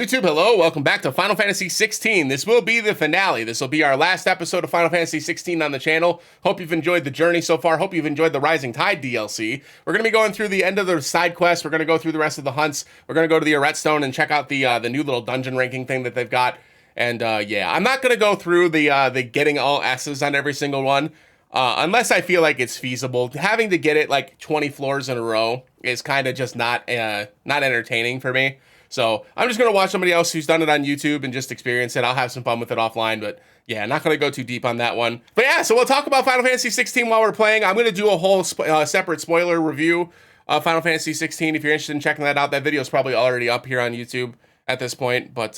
YouTube, hello, welcome back to Final Fantasy 16. This will be the finale. This will be our last episode of Final Fantasy 16 on the channel. Hope you've enjoyed the journey so far. Hope you've enjoyed the Rising Tide DLC. We're going to be going through the end of the side quests. We're going to go through the rest of the hunts. We're going to go to the Aretstone and check out the new little dungeon ranking thing that they've got. And yeah, I'm not going to go through the getting all S's on every single one. Unless I feel like it's feasible. Having to get it like 20 floors in a row is kind of just not entertaining for me. So I'm just going to watch somebody else who's done it on YouTube and just experience it. I'll have some fun with it offline, but yeah, not going to go too deep on that one. But yeah, so we'll talk about Final Fantasy 16 while we're playing. I'm going to do a whole separate spoiler review of Final Fantasy 16. If you're interested in checking that out, that video is probably already up here on YouTube at this point. But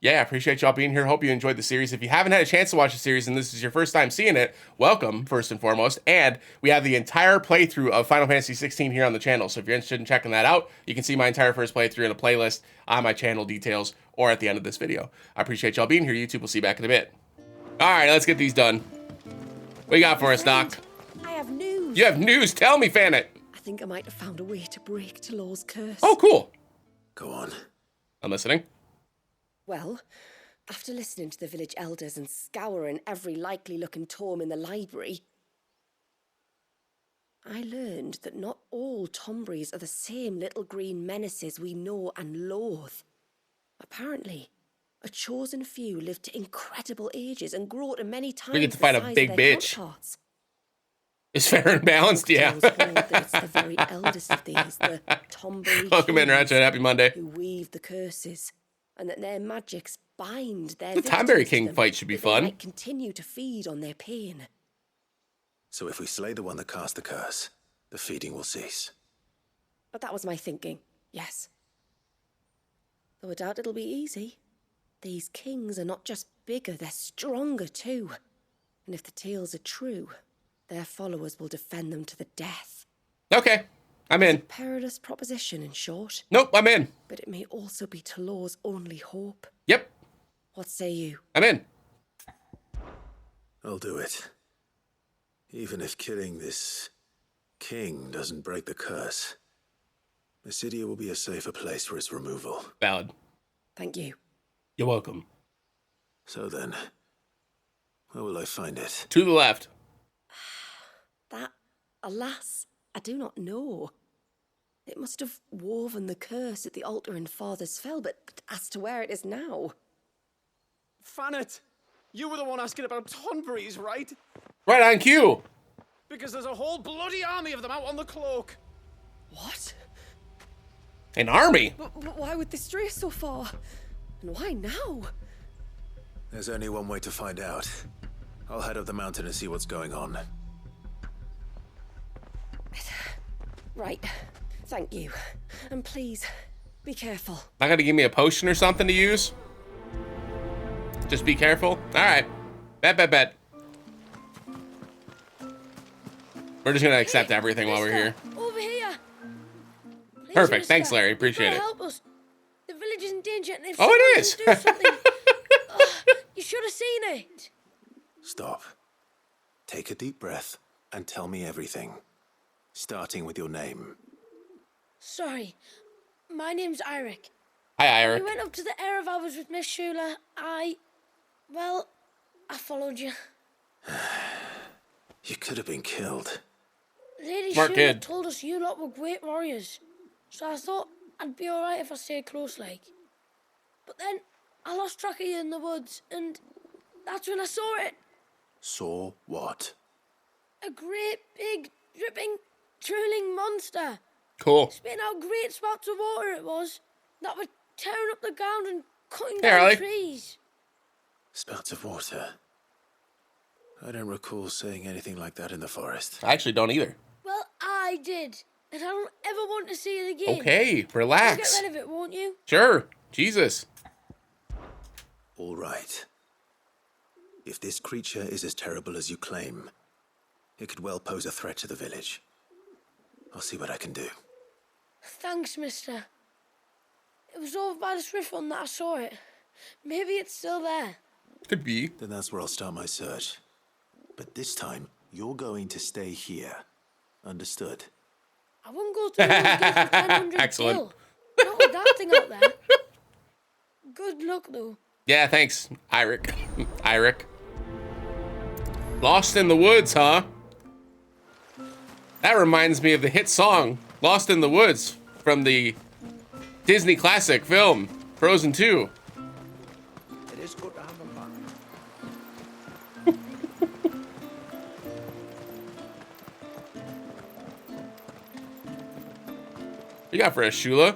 yeah, I appreciate y'all being here. Hope you enjoyed the series. If you haven't had a chance to watch the series and this is your first time seeing it, welcome, first and foremost. And we have the entire playthrough of Final Fantasy 16 here on the channel. So if you're interested in checking that out, you can see my entire first playthrough in a playlist on my channel details or at the end of this video. I appreciate y'all being here, YouTube. We'll see you back in a bit. All right, let's get these done. What you got for us, Doc? I have news. You have news? Tell me, Fanit. I think I might have found a way to break Talor's curse. Oh, cool. Go on. I'm listening. Well, after listening to the village elders and scouring every likely-looking tome in the library, I learned that not all Tombries are the same little green menaces we know and loathe. Apparently, a chosen few live to incredible ages and grow to many times We get to fight a big bitch. counterparts. It's fair and balanced, yeah. Tales hold that it's the very eldest of these, the Tombry Welcome in, Ratchet. Happy Monday. who weave the curses, and that their magics bind their The victims Tonberry to King them, fight should be that they fun. might continue to feed on their pain. So if we slay the one that cast the curse, the feeding will cease. But that was my thinking, yes. Though I doubt it'll be easy. These kings are not just bigger, they're stronger too. And if the tales are true, their followers will defend them to the death. Okay, I'm in. Perilous proposition, in short. Nope, I'm in. But it may also be Talor's only hope. Yep, What say you? I'm in. I'll do it. Even if killing this king doesn't break the curse, Mysidia will be a safer place for its removal. Valid. Thank you. You're welcome. So then, where will I find it? To the left. That, alas, I do not know. It must have woven the curse at the altar in Father's Fell, but as to where it is now... Fanit, you were the one asking about Tonberries, right? Right on cue. Because there's a whole bloody army of them out on the cloak. What? An army. But why would they stray so far? And why now? There's only one way to find out. I'll head up the mountain and see what's going on. Right. Thank you. And please, be careful. Not gonna give me a potion or something to use? Just be careful. All right. Bet. We're just gonna accept everything while we're here. Over here. Please, Perfect. mister, Thanks, Larry. you've Appreciate gotta it. Help us. The village is in danger, and if Oh, it someone is. doesn't do something, you should have seen it. Stop. Take a deep breath and tell me everything. Starting with your name. Sorry, my name's Eirik. Hi, We Eric. went up to the Erevalvers with Miss Shula. I followed you. You could have been killed. Lady Smart Shula kid. told us you lot were great warriors, so I thought I'd be alright if I stayed close like. But then I lost track of you in the woods, and that's when I saw it. Saw what? A great, big, dripping, drooling monster. Cool. Spitting out great spouts of water it was, that were tearing up the ground and cutting Hey, down Harley. trees. Spouts of water. I don't recall seeing anything like that in the forest. I actually don't either. Well, I did, and I don't ever want to see it again. Okay, You'll relax. get rid of it, won't you? Sure. Jesus. All right. If this creature is as terrible as you claim, it could well pose a threat to the village. I'll see what I can do. Thanks, mister. It was over by the Swift one that I saw it. Maybe it's still there. Could be. Then that's where I'll start my search. But this time, you're going to stay here. Understood? I wouldn't go through those gates with 1000 Excellent. kill. Not with that thing out there. good luck, though. Yeah, thanks, Eirik. Eirik. Lost in the Woods, huh? That reminds me of the hit song, Lost in the Woods, from the Disney classic film, Frozen 2. It is good to have them back. What you got for us, Shula?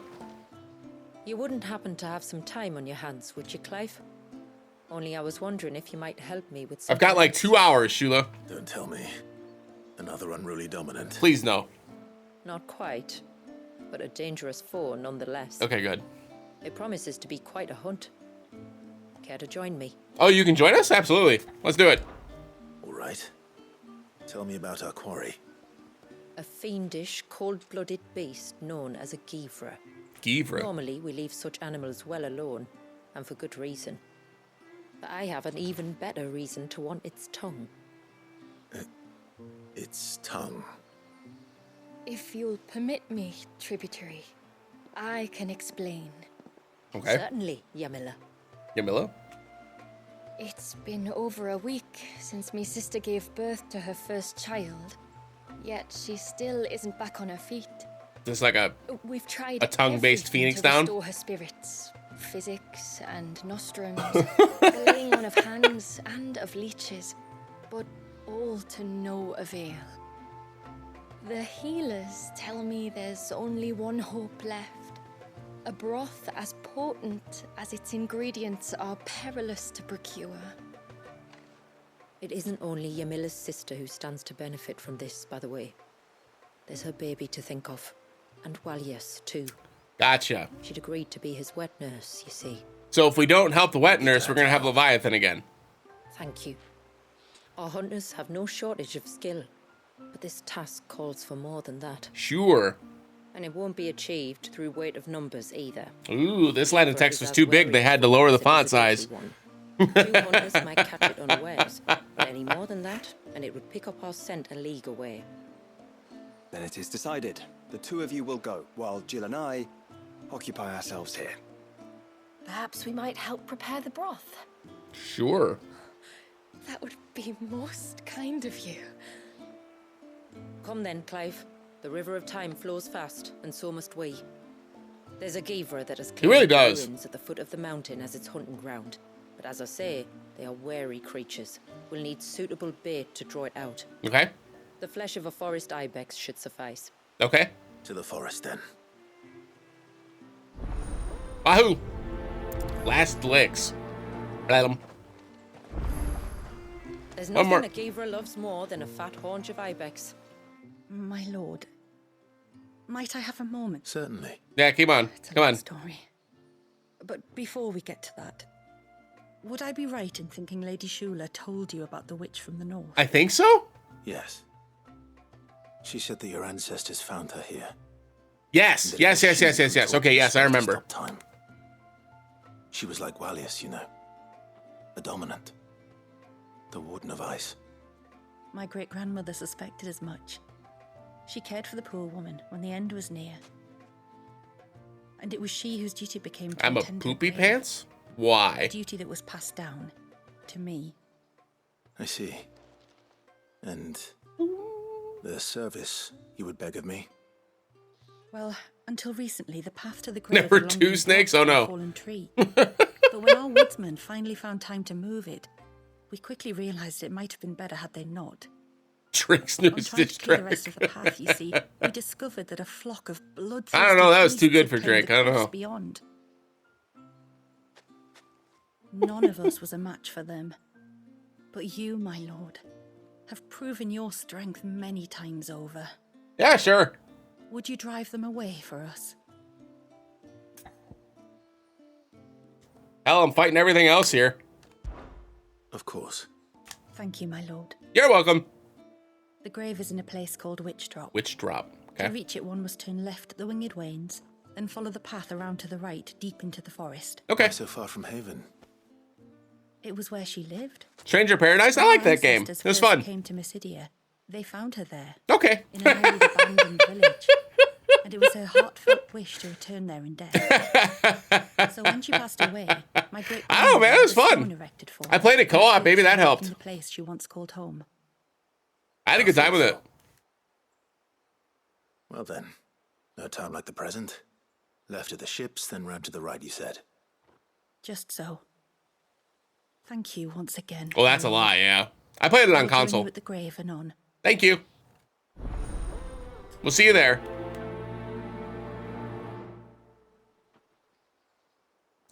You wouldn't happen to have some time on your hands, would you, Clive? Only I was wondering if you might help me with something. I've got like 2 hours, Shula. Don't tell me. Another unruly dominant. Please, no. Not quite, but a dangerous foe nonetheless. Okay, good. It promises to be quite a hunt. Care to join me? Oh, you can join us? Absolutely. Let's do it. All right. Tell me about our quarry. A fiendish, cold-blooded beast known as a Givra. Givra. Normally, we leave such animals well alone, and for good reason. But I have an even better reason to want its tongue. Its tongue. If you'll permit me, tributary, I can explain. Okay. Certainly, Yamila. Yamila? It's been over a week since my sister gave birth to her first child, yet she still isn't back on her feet. Just like a... We've tried A tongue-based everything phoenix to down? restore her spirits, physics and nostrums, the laying on of hands and of leeches, but all to no avail. The healers tell me there's only one hope left. A broth as potent as its ingredients are perilous to procure. It isn't only Yamila's sister who stands to benefit from this, by the way. There's her baby to think of. And Walias, too. Gotcha. She'd agreed to be his wet nurse, you see. So if we don't help the wet nurse, we're going to have Leviathan again. Thank you. Our hunters have no shortage of skill, but this task calls for more than that. Sure. And it won't be achieved through weight of numbers either. Ooh, this line of For it text is was as too big. wary They had to lower the as it is font a size. deadly one. Few hunters might catch it unawares, but any more than that, and it would pick up our scent a league away. Then it is decided. The two of you will go, while Jill and I occupy ourselves here. Perhaps we might help prepare the broth. Sure. That would be most kind of you. Come then, Clive. The river of time flows fast, and so must we. There's a Givra that has really claimed the does. ruins at the foot of the mountain as its hunting ground. But as I say, they are wary creatures. We'll need suitable bait to draw it out. Okay. The flesh of a forest ibex should suffice. Okay. To the forest, then. Wahoo! Last licks. Let 'em. There's One more. nothing a Givra loves more than a fat haunch of ibex. My lord, might I have a moment? Certainly. Yeah, keep on. It's a Come long on. story. But before we get to that, would I be right in thinking Lady Shula told you about the witch from the north? I think so? Yes. She said that your ancestors found her here. Yes. and that Yes, it yes, was she yes, yes, who yes. taught Okay, the yes, I spell to remember. stop time. She was like Walias, you know. A dominant. The Warden of Ice. My great-grandmother suspected as much. She cared for the poor woman when the end was near. And it was she whose duty became to I'm a attend her poopy grave, pants? a Why? duty that was passed down to me. I see. And the service you would beg of me? Well, until recently, the path to the grave Never had long two been snakes? blocked Oh, by a no. fallen tree. But when our woodsmen finally found time to move it, we quickly realized it might have been better had they not. Trick On snooze trying to clear the Drake. rest of the path, you see, we discovered that a flock of bloodthirsty I don't know, that was too beasts good had for claimed Drake, the I don't cliffs know. Beyond. None of us was a match for them. But you, my lord, have proven your strength many times over. Yeah, sure. Would you drive them away for us? Hell, I'm fighting everything else here. Of course. Thank you, my lord. You're welcome. The grave is in a place called Witch Drop. Witch drop. To Okay. reach it, one must turn left at the Winged Wains, then follow the path around to the right, deep into the forest. Okay. Why so far from Haven? It was where she lived. Stranger Paradise? I When like our that game. ancestors It was first fun. Came to Mysidia. They found her there, Okay. in an old abandoned village, and it was her heartfelt wish to return there in death. So when she passed away, my great I don't know, man, it was fun. erected for I her, played it co-op, maybe that helped. in the place she once called home. I had a good time with it. Well then, no time like the present. Left at the ships, then round to the right, you said. Just so. Thank you once again. Well, that's a lie, yeah. I played it on I'll join console. you at the grave anon. Thank you. We'll see you there.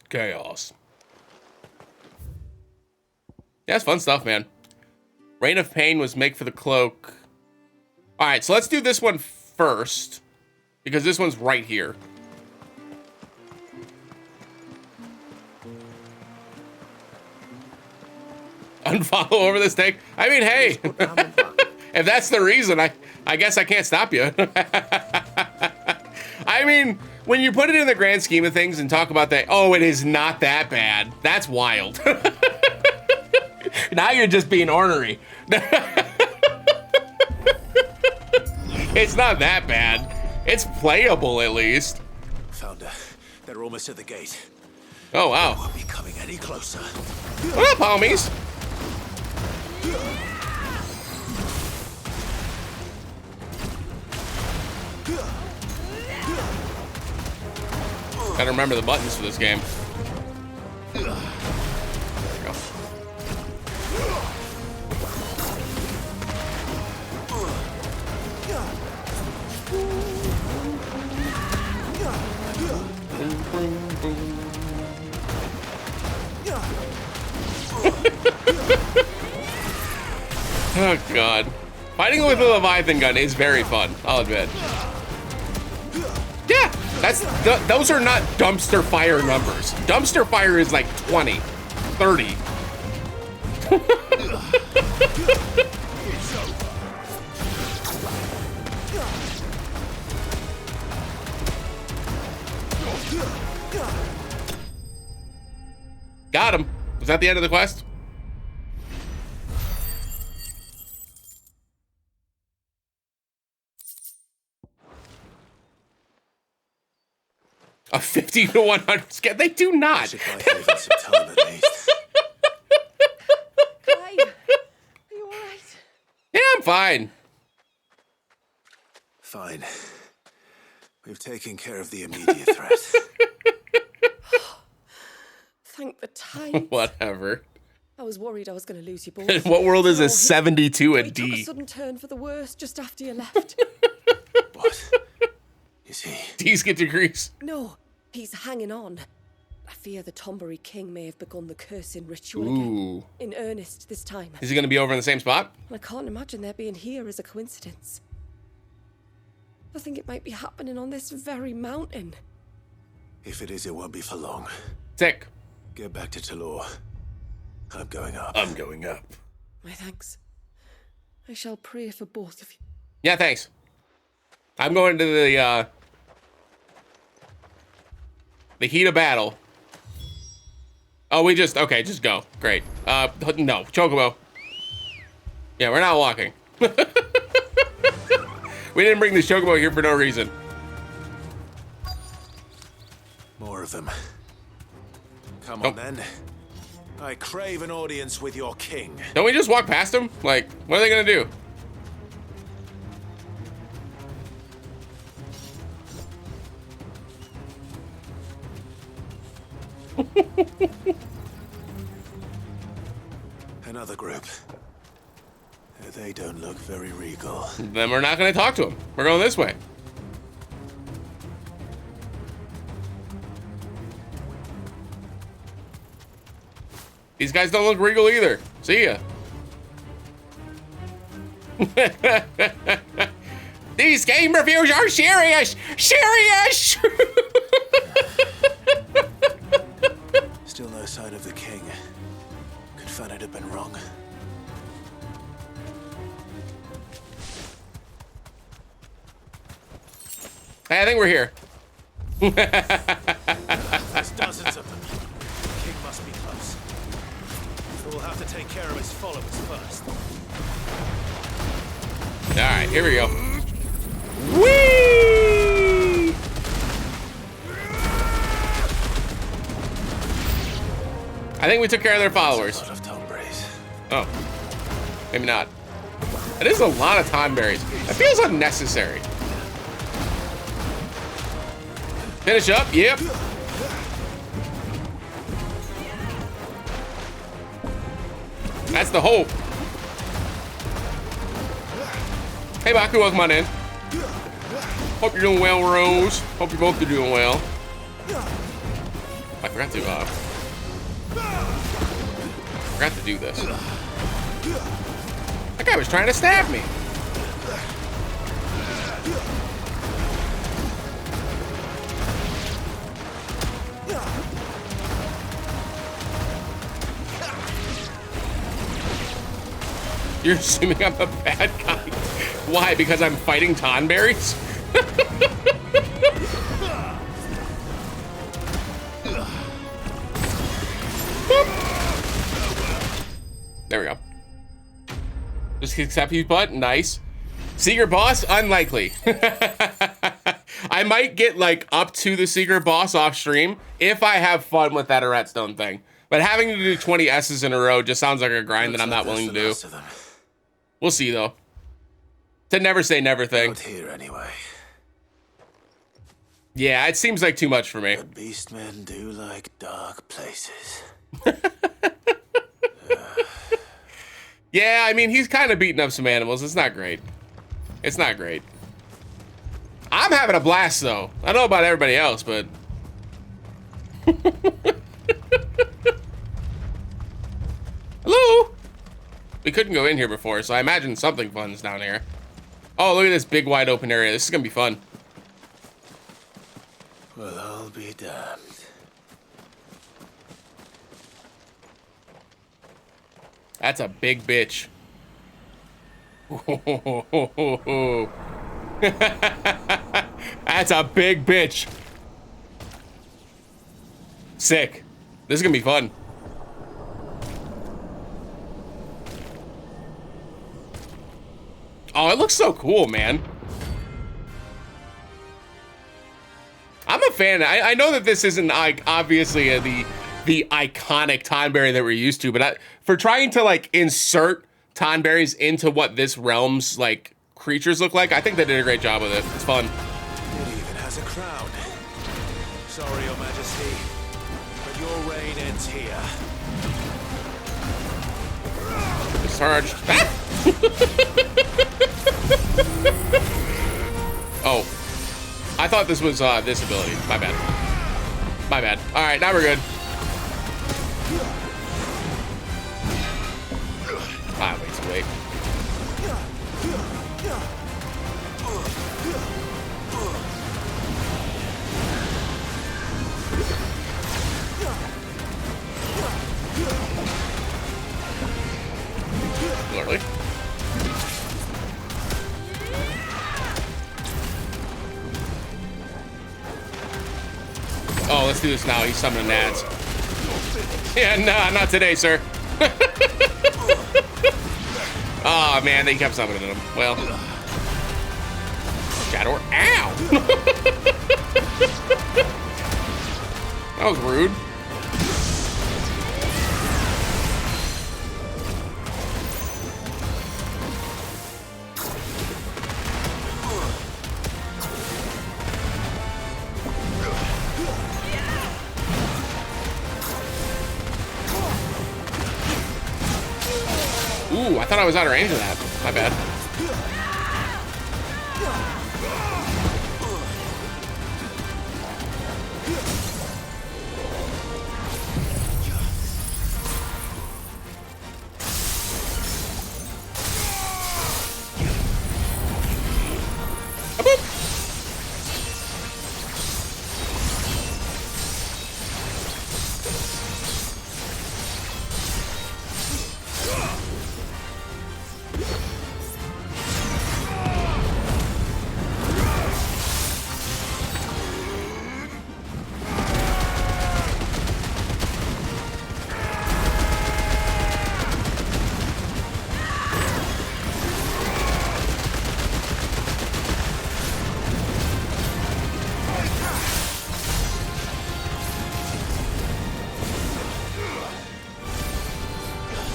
Chaos. Yeah, it's fun stuff, man. Reign of Pain was make for the cloak. All right, so let's do this one first, because this one's right here. Unfollow over this thing. I mean, hey, if that's the reason, I guess I can't stop you. I mean, when you put it in the grand scheme of things and talk about that, oh, it is not that bad. That's wild. Now you're just being ornery. It's not that bad. It's playable, at least. Found her. They're almost at the gate. Oh, wow. Won't be coming any closer. What up, homies? Gotta remember the buttons for this game. There we go. Oh god. Fighting with a Leviathan gun is very fun, I'll admit. Yeah, those are not dumpster fire numbers. Dumpster fire is like 20, 30. Got him. Was that the end of the quest? A 50 to 100 scale. They do not. Should buy Haven some time at least. Clive, are you alright? Yeah, I'm fine. Fine. We've taken care of the immediate threat. Thank the times. Whatever. I was worried I was going to lose you both. In what world is this Oh, 72 a he took a D? sudden turn for the worse just after you left. What? Is he? D's get degrees. No, he's hanging on. I fear the Tombury King may have begun the cursing ritual Ooh. again. In earnest this time. Is he going to be over in the same spot? I can't imagine their being here as a coincidence. I think it might be happening on this very mountain. If it is, it won't be for long. Sick. Get back to Talor. I'm going up. I'm going up. My thanks. I shall pray for both of you. Yeah, thanks. I'm going to the heat of battle. Oh, okay, just go. Great. No, Chocobo. Yeah, we're not walking. We didn't bring this Chocobo here for no reason. More of them. Come on, then. I crave an audience with your king. Don't we just walk past them? Like, what are they gonna do? Another group. They don't look very regal. Then we're not gonna talk to them. We're going this way. These guys don't look regal either. See ya. These game reviews are serious! Serious! Still no sign of the king. Could Fanit have been wrong? Hey, I think we're here. There's dozens of them. The king must be close. So we'll have to take care of his followers first. All right, here we go. Whee! I think we took care of their followers. A lot of Tonberries. Oh, maybe not. It is a lot of Tonberries. That feels unnecessary. Finish up. Yep. That's the hope. Hey, Baku, welcome on in. Hope you're doing well, Rose. Hope you both are doing well. I forgot to do this. That guy was trying to stab me. You're assuming I'm a bad guy. Why? Because I'm fighting Tonberries? There we go. Just accept his butt. Nice. Secret boss? Unlikely. I might get like up to the secret boss off stream if I have fun with that Redstone thing. But having to do 20 S's in a row just sounds like a grind that I'm not willing to do. We'll see though. To never say never thing. Out here anyway. Yeah, it seems like too much for me. But beastmen do like dark places. Yeah, I mean, he's kind of beating up some animals. It's not great. It's not great. I'm having a blast, though. I don't know about everybody else, but... Hello? We couldn't go in here before, so I imagine something fun's down here. Oh, look at this big, wide open area. This is going to be fun. Well, I'll be damned. That's a big bitch. That's a big bitch. Sick. This is gonna be fun. Oh, it looks so cool, man. I'm a fan. I know that this isn't like obviously the iconic Tonberry that we're used to, but for trying to like insert Tonberries into what this realm's like creatures look like, I think they did a great job with it. It's fun. It even has a crown. Sorry, Your Majesty, but your reign ends here. Discharged. Ah! Oh, I thought this was this ability. My bad. My bad. All right, now we're good. Ah, wait, too late. Literally. Oh, let's do this now. He's summoning Nads. Yeah, nah, not today, sir. Oh, man, they kept summoning him. Well. Shadow. Ow! That was rude. Ooh, I thought I was out of range of that. My bad.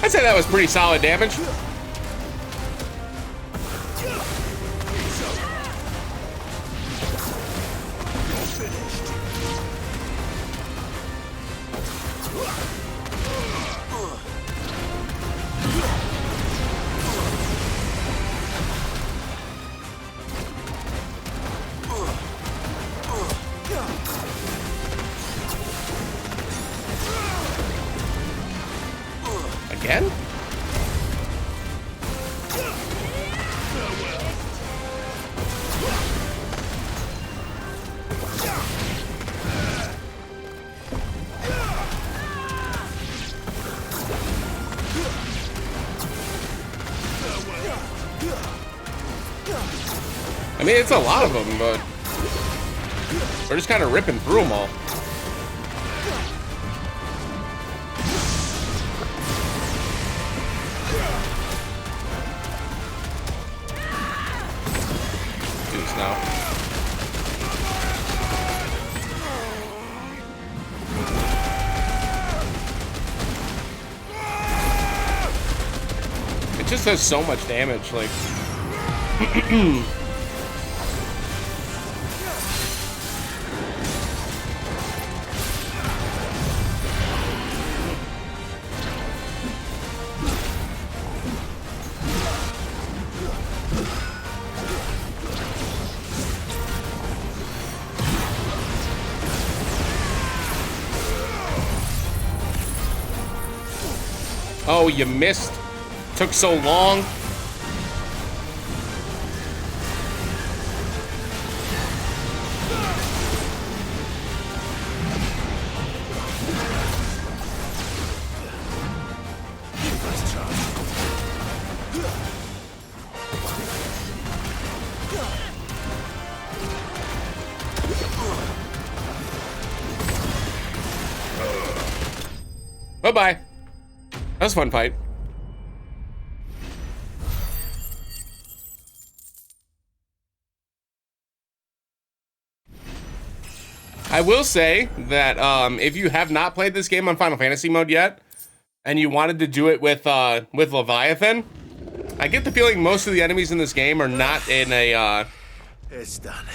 I'd say that was pretty solid damage. Again? I mean, it's a lot of them, but we're just kind of ripping through them all. Do this now. It just does so much damage, like. Oh, you missed. Took so long. Bye-bye. That was a fun fight. I will say that if you have not played this game on Final Fantasy mode yet, and you wanted to do it with Leviathan, I get the feeling most of the enemies in this game are not in a. It's done.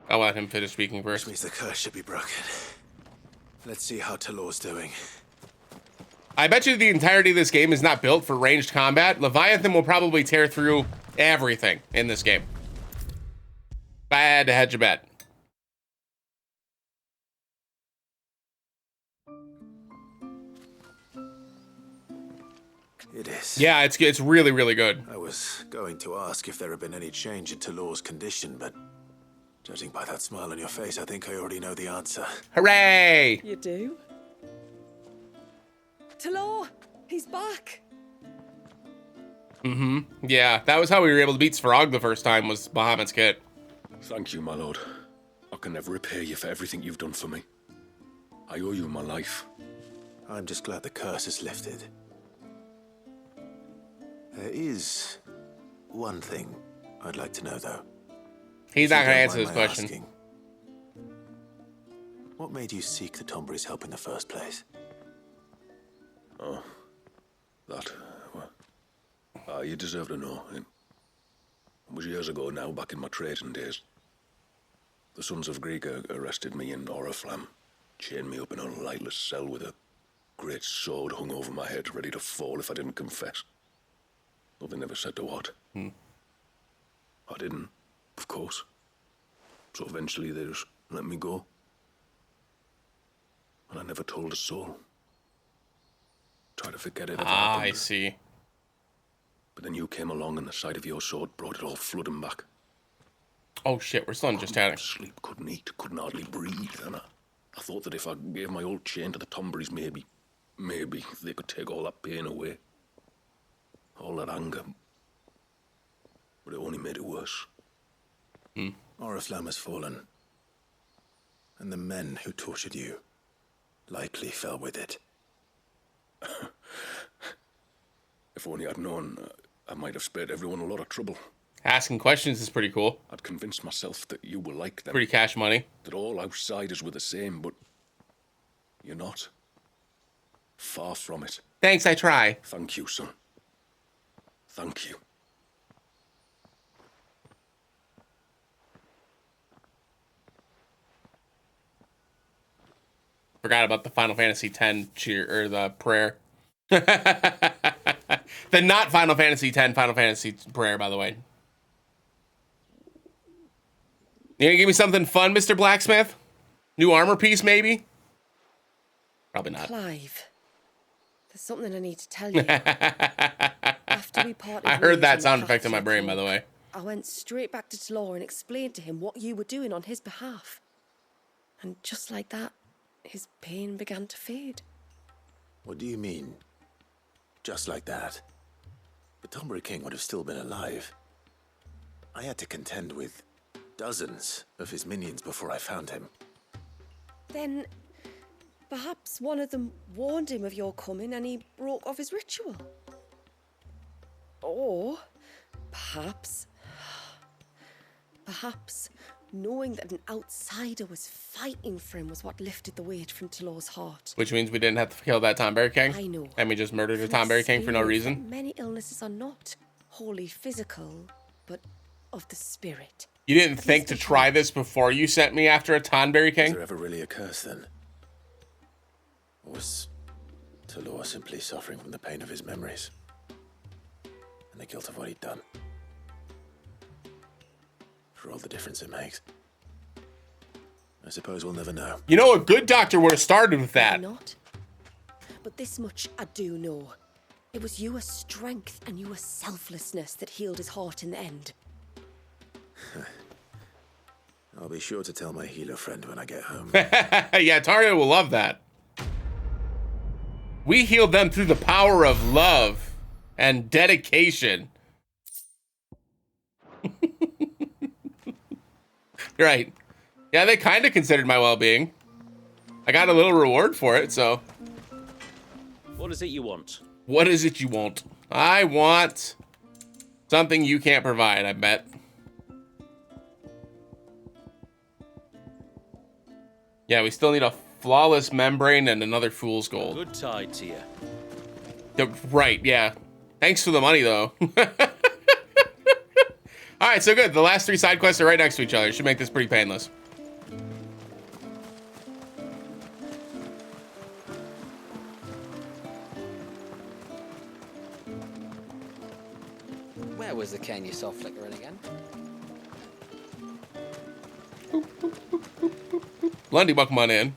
I'll let him finish speaking first. Which means the curse should be broken. Let's see how Talor's doing. I bet you the entirety of this game is not built for ranged combat. Leviathan will probably tear through everything in this game. If I had to hedge a bet. It is. Yeah, it's really, really good. I was going to ask if there had been any change in Talor's condition, but judging by that smile on your face, I think I already know the answer. Hooray! You do? Talor, he's back. Mm-hmm. Yeah, that was how we were able to beat Svarog the first time, was Bahamut's kit. Thank you, my lord. I can never repay you for everything you've done for me. I owe you my life. I'm just glad the curse is lifted. There is one thing I'd like to know, though. He's not going to answer this question. Asking, what made you seek the Tombury's help in the first place? Oh, that. Well, you deserve to know. It was years ago now, back in my trading days. The Sons of Greek arrested me in Oriflamme, chained me up in a lightless cell with a great sword hung over my head, ready to fall if I didn't confess. Though they never said to what. I didn't, of course. So eventually they just let me go. And I never told a soul. Tried to forget it ever happened. I see. But then you came along and the sight of your sword brought it all flooding back. Oh shit, we're still in just chatting. Sleep, couldn't eat, couldn't hardly breathe, and I thought that if I gave my old chain to the Tomburys, maybe they could take all that pain away. All that anger. But it only made it worse. Oriflamme has fallen. And the men who tortured you likely fell with it. If only I'd known, I might have spared everyone a lot of trouble. Asking questions is pretty cool. I'd convinced myself that you were like them. Pretty cash money. That all outsiders were the same, but you're not. Far from it. Thanks, I try. Thank you, son. Thank you. Forgot about the Final Fantasy X cheer or the prayer. The not Final Fantasy X Final Fantasy prayer, by the way. You gonna give me something fun, Mr. Blacksmith? New armor piece, maybe? Probably not. Clive, there's something I need to tell you. After we parted I heard ways that on sound the effect in my path to brain, by the Oak, way. I went straight back to Talor and explained to him what you were doing on his behalf. And just like that, his pain began to fade. What do you mean? Just like that? The Tonberry King would have still been alive. I had to contend with dozens of his minions before I found him. Then, perhaps one of them warned him of your coming and he broke off his ritual. Or, perhaps, knowing that an outsider was fighting for him was what lifted the weight from Talor's heart. Which means we didn't have to kill that Tonberry King? I know. And we just murdered the From Tonberry King for no experience, reason? that many illnesses are not wholly physical, but of the spirit. You didn't think to try this before you sent me after a Tonberry Was King? there ever really a curse then? Or was Talor simply suffering from the pain of his memories? And the guilt of what he'd done? For all the difference it makes. I suppose we'll never know. You know, a good doctor would have started with that. Not. But this much I do know. It was your strength and your selflessness that healed his heart in the end. I'll be sure to tell my healer friend when I get home. Yeah, Taria will love that. We healed them through the power of love and dedication. Right. Yeah, they kind of considered my well-being. I got a little reward for it, so. What is it you want? What is it you want? I want something you can't provide, I bet. Yeah, we still need a flawless membrane and another fool's gold. Good tide to you. Right, yeah. Thanks for the money, though. All right, so good. The last 3 side quests are right next to each other. Should make this pretty painless. Where was the cane you saw flickering again? Lundy, welcome on in.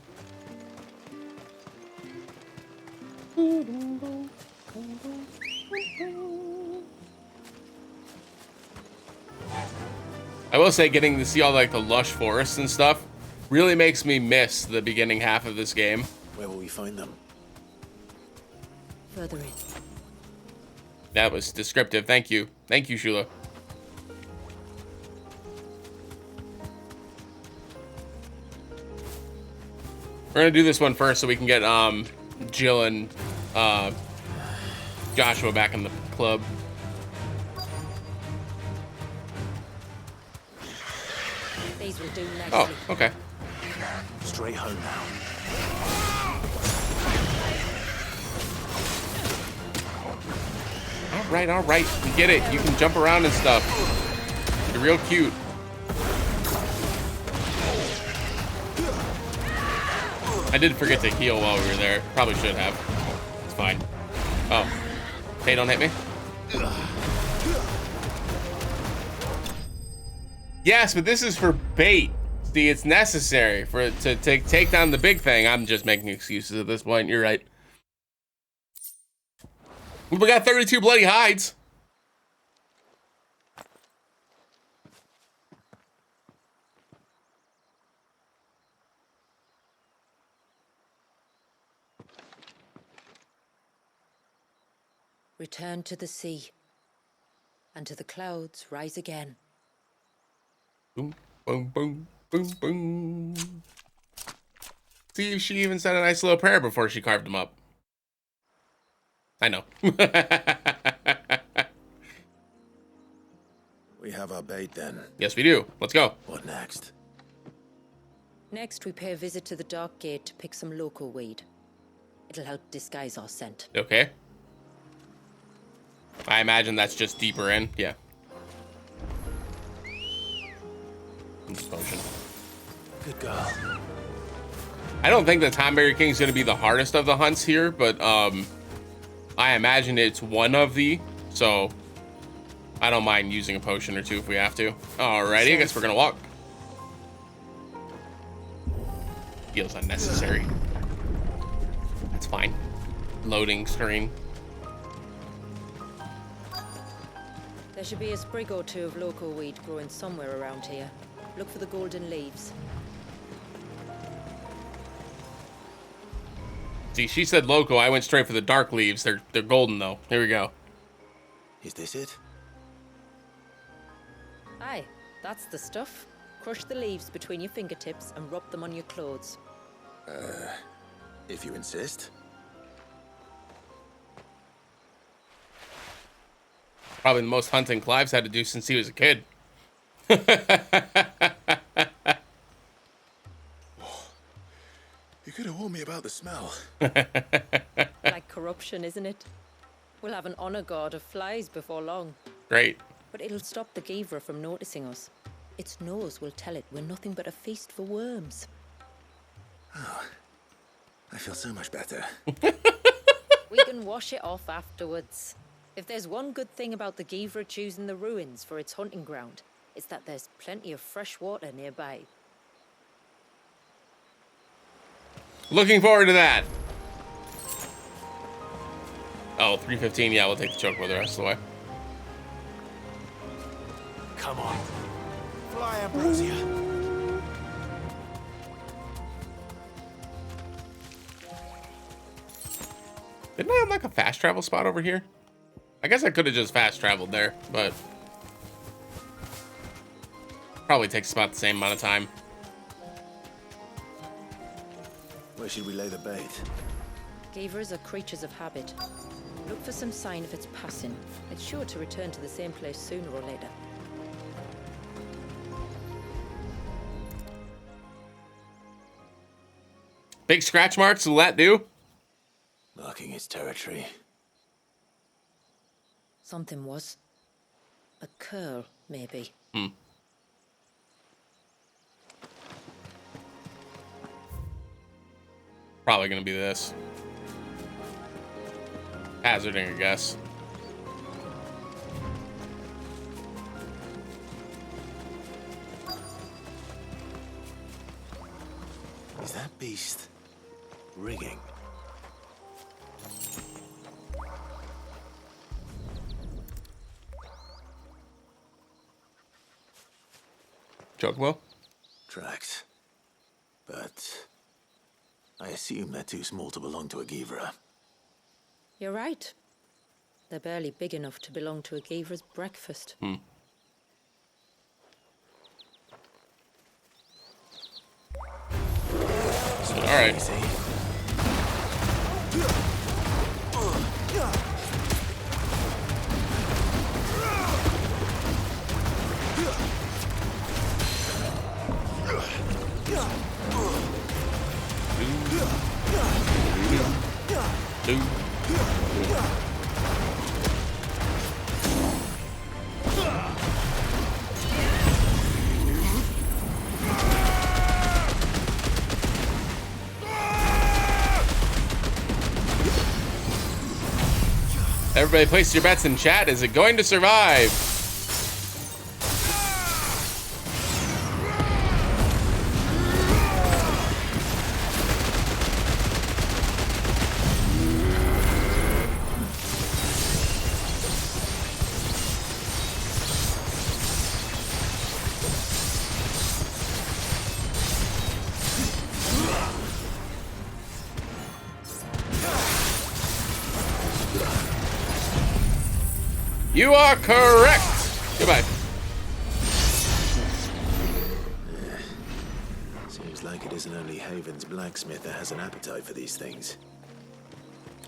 I will say getting to see all like the lush forests and stuff really makes me miss the beginning half of this game. Where will we find them? Further in. That was descriptive. Thank you. Thank you, Shula. We're gonna do this one first so we can get Jill and Joshua back in the club. These will do nicely. Oh, okay. Straight home now. All right. We get it. You can jump around and stuff. You're real cute. I did forget to heal while we were there. Probably should have. It's fine. Oh. Hey, don't hit me. Yes, but this is for bait. See, it's necessary for it to take down the big thing. I'm just making excuses at this point. You're right. We got 32 bloody hides. Return to the sea, and to the clouds rise again. Boom, boom, boom, boom, boom. See, she even said a nice little prayer before she carved him up. I know. We have our bait then. Yes, we do. Let's go. What next? Next, we pay a visit to the Dark Gate to pick some local weed. It'll help disguise our scent. Okay. I imagine that's just deeper in. Yeah. Potion. Good girl. I don't think the Tonberry King is going to be the hardest of the hunts here, but I imagine it's one of the, so I don't mind using a potion or two if we have to. Alrighty, I guess we're going to walk. Feels unnecessary. That's fine. Loading screen. There should be a sprig or two of local weed growing somewhere around here. Look for the golden leaves. See, she said local. I went straight for the dark leaves. They're golden though. Here we go. Is this it? Aye, that's the stuff. Crush the leaves between your fingertips and rub them on your clothes. If you insist. Probably the most hunting Clive's had to do since he was a kid. You could have warned me about the smell. Like corruption, isn't it? We'll have an honor guard of flies before long. Great. But it'll stop the Givra from noticing us. Its nose will tell it we're nothing but a feast for worms. Oh, I feel so much better. We can wash it off afterwards. If there's one good thing about the Givra choosing the ruins for its hunting ground, it's that there's plenty of fresh water nearby. Looking forward to that. Oh, 315. Yeah, we'll take the choke with the rest of the way. Come on. Fly, Ambrosia. Didn't I have like a fast travel spot over here? I guess I could have just fast traveled there, but probably takes about the same amount of time. Where should we lay the bait? Givras are creatures of habit. Look for some sign of its passing. It's sure to return to the same place sooner or later. Big scratch marks, will that do? Marking its territory. Something was. A curl, maybe. Probably gonna be this. Hazarding, I guess. Is that beast rigging? Chocobo? Tracks. But I assume they're too small to belong to a Givra. You're right. They're barely big enough to belong to a Givra's breakfast. All right. Everybody place your bets in chat. Is it going to survive? You are correct. Goodbye. Seems like it isn't only Haven's blacksmith that has an appetite for these things.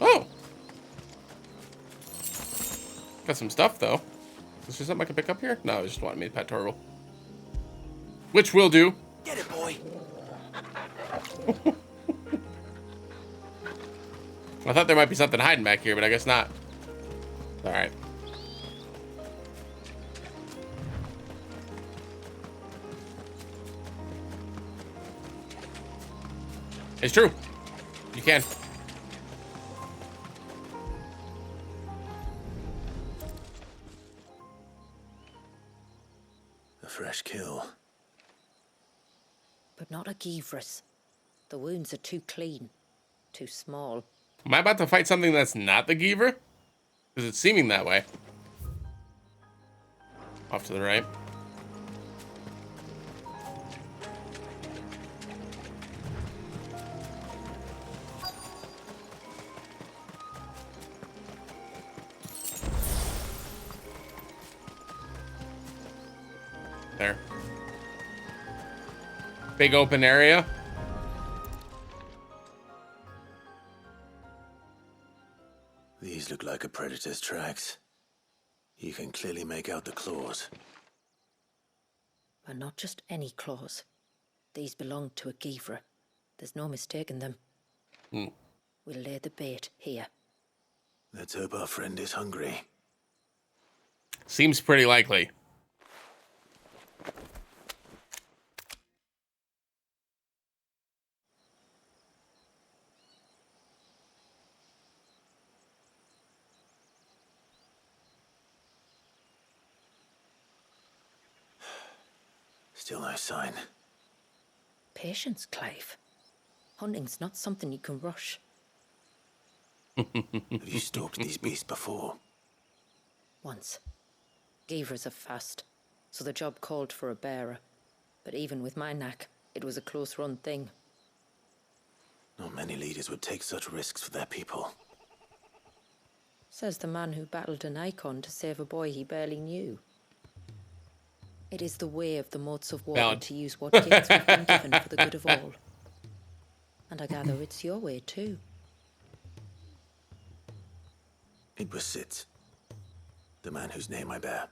Oh. Got some stuff, though. Is there something I can pick up here? No, I just wanted me to pet Torgal. Which will do. Get it, boy. I thought there might be something hiding back here, but I guess not. All right. It's true. You can. A fresh kill. But not a Givras. The wounds are too clean. Too small. Am I about to fight something that's not the Geever? Because it's seeming that way. Off to the right. There. Big open area. These look like a predator's tracks. You can clearly make out the claws. But not just any claws. These belong to a Givra. There's no mistaking them. We'll lay the bait here. Let's hope our friend is hungry. Seems pretty likely. Still no sign. Patience, Clive. Hunting's not something you can rush. Have you stalked these beasts before? Once. Givras are fast, so the job called for a bearer. But even with my knack, it was a close-run thing. Not many leaders would take such risks for their people. Says the man who battled an icon to save a boy he barely knew. It is the way of the moats of water Valid. to use what gifts we've been given for the good of all. And I gather it's your way too. It was Sid, the man whose name I bear.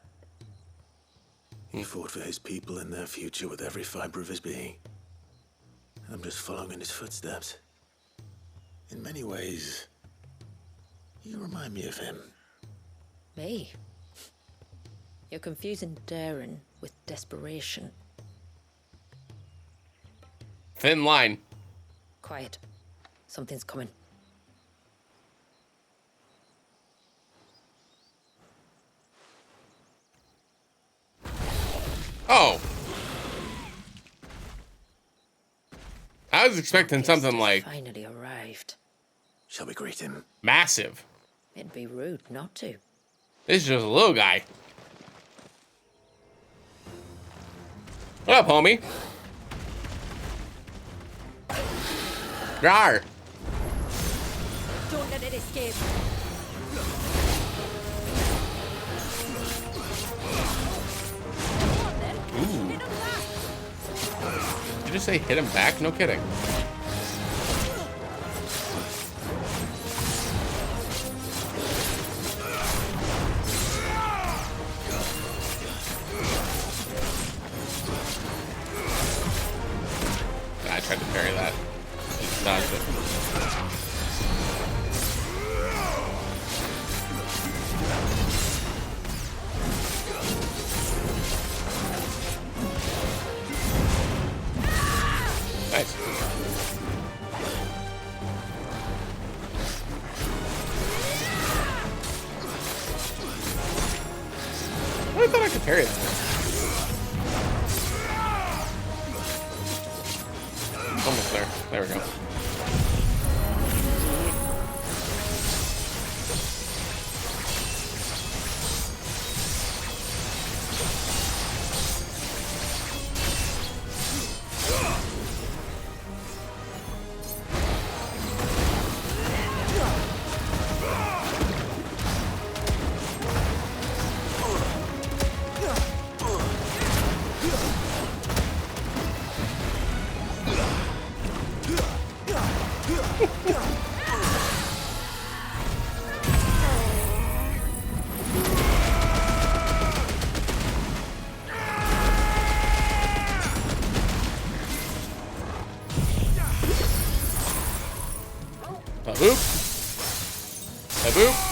He fought for his people and their future with every fiber of his being. I'm just following in his footsteps. In many ways, you remind me of him. Me? You're confusing daring with desperation. Thin line. Quiet. Something's coming. Oh. I was expecting something like Finally arrived. Shall we greet him? massive. It'd be rude not to. This is just a little guy. What up, homie? Rar. Don't let it escape. Ooh. Did you just say hit him back? No kidding. I tried to parry that. Just dodged it. Nice. I thought I could parry that. Almost there. There we go. boop.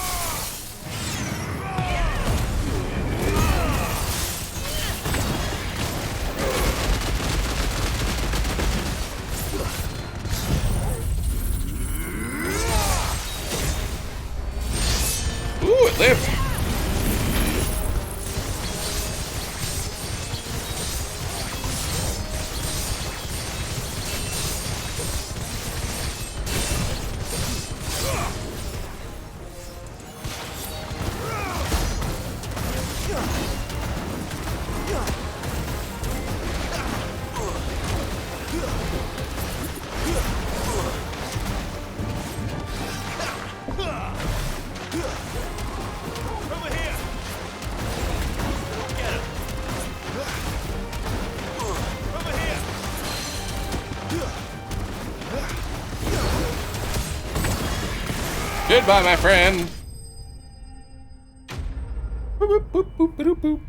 Ooh, it lived. Goodbye, my friend. Boop, boop, boop, boop, boop, boop.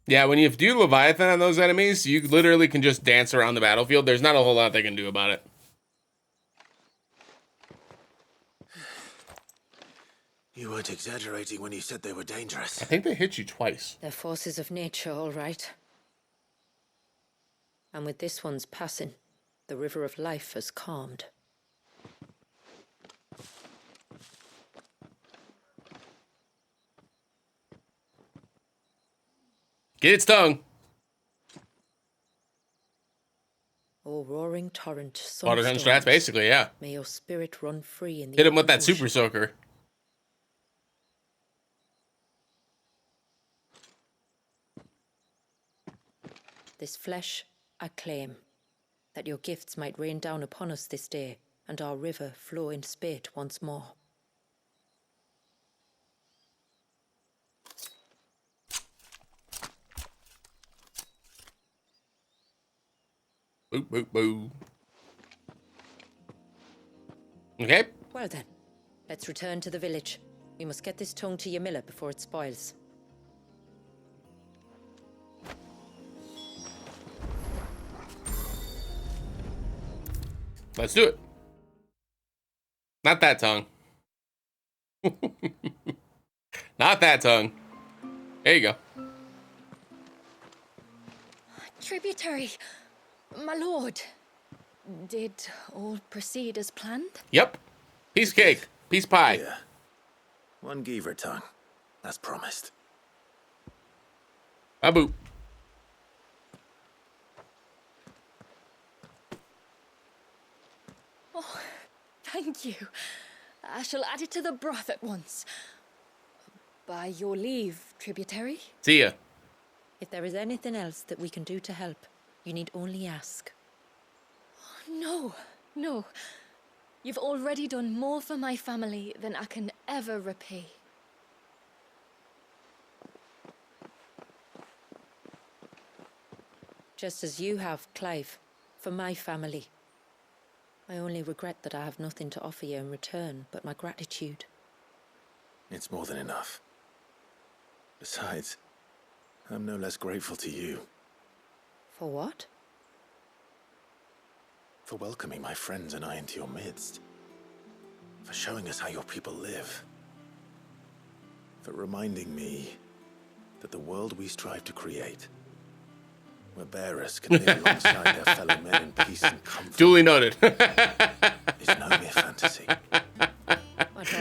Yeah, when you do Leviathan on those enemies, you literally can just dance around the battlefield. There's not a whole lot they can do about it. You weren't exaggerating when you said they were dangerous. I think they hit you twice. They're forces of nature, all right. And with this one's passing, the river of life has calmed. Get its tongue. Oh, roaring torrent, Water gun strats, basically, yeah. May your spirit run free in the Hit him with open that super soaker. This flesh I claim, that your gifts might rain down upon us this day, and our river flow in spate once more. Boop, boop, boop. Okay. Well then, let's return to the village. We must get this tongue to Ymilla before it spoils. Let's do it. Not that tongue. Not that tongue. There you go. Tributary, my lord. Did all proceed as planned? Yep. Piece cake. Piece pie. Yeah. One Geaver tongue. As promised. Boop. Oh, thank you. I shall add it to the broth at once. By your leave, tributary. See ya. If there is anything else that we can do to help, you need only ask. No, no. You've already done more for my family than I can ever repay. Just as you have, Clive, for my family. I only regret that I have nothing to offer you in return but my gratitude. It's more than enough. Besides, I'm no less grateful to you. For what? For welcoming my friends and I into your midst. For showing us how your people live. For reminding me that the world we strive to create, where bearers can live alongside their fellow men in peace and comfort, Duly noted. is no mere fantasy.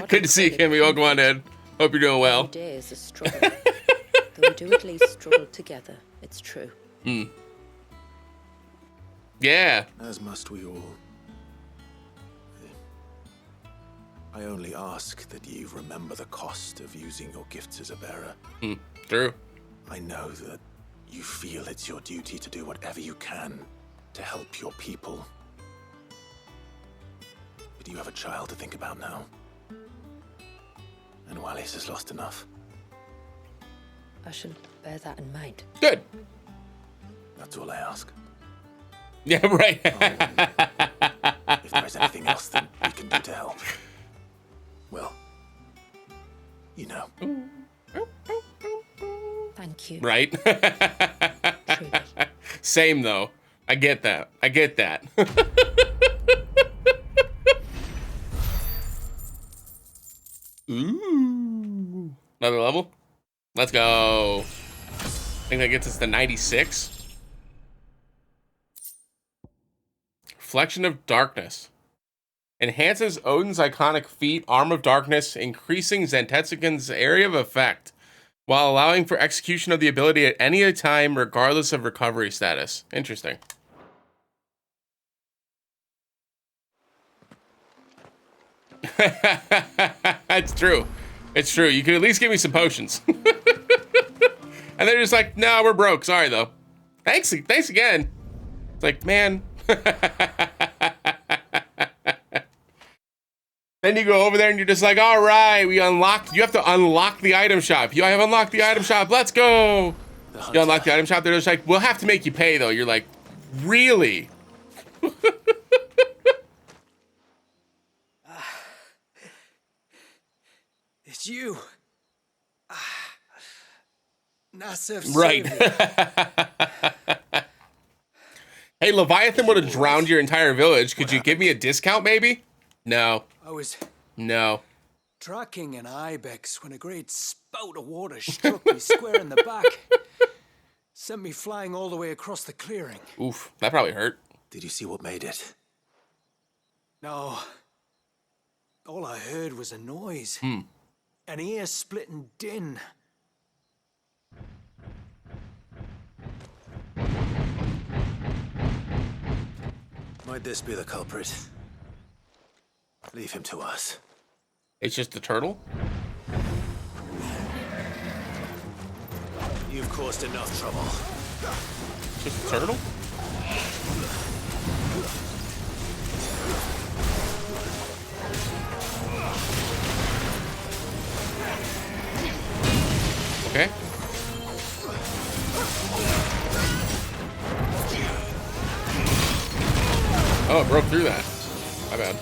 Good to see you, Kimmy. Welcome on in. Hope you're doing well. Every day is a struggle. Though we do at least struggle together, it's true. Yeah. As must we all. I only ask that you remember the cost of using your gifts as a bearer. True. I know that you feel it's your duty to do whatever you can to help your people. But you have a child to think about now. And Wallis has lost enough. I shall bear that in mind. Good. That's all I ask. Yeah, right. If there's anything else that we can do to help, well, you know. Thank you. Right? Truly. Same, though. I get that. I get that. Ooh. Another level? Let's go. I think that gets us to 96. Reflection of Darkness. Enhances Odin's iconic feat, Arm of Darkness, increasing Zantetsuken's area of effect, while allowing for execution of the ability at any time, regardless of recovery status. Interesting. It's true. It's true. You could at least give me some potions. And they're just like, no, we're broke. Sorry, though. Thanks again. It's like, man. Then you go over there and you're just like, all right, we unlocked. You have to unlock the item shop. You have unlocked the item shop. Let's go. You unlock the item shop. They're just like, we'll have to make you pay, though. You're like, really? It's you. Nassif. Right. Hey, Leviathan would have drowned your entire village. Could you give me a discount, maybe? No. I was No. tracking an ibex when a great spout of water struck me square in the back. Sent me flying all the way across the clearing. Oof, that probably hurt. Did you see what made it? No. All I heard was a noise. An ear-splitting din. Might this be the culprit? Leave him to us. It's just a turtle? You've caused enough trouble. Just a turtle? Okay. Oh, it broke through that. My bad.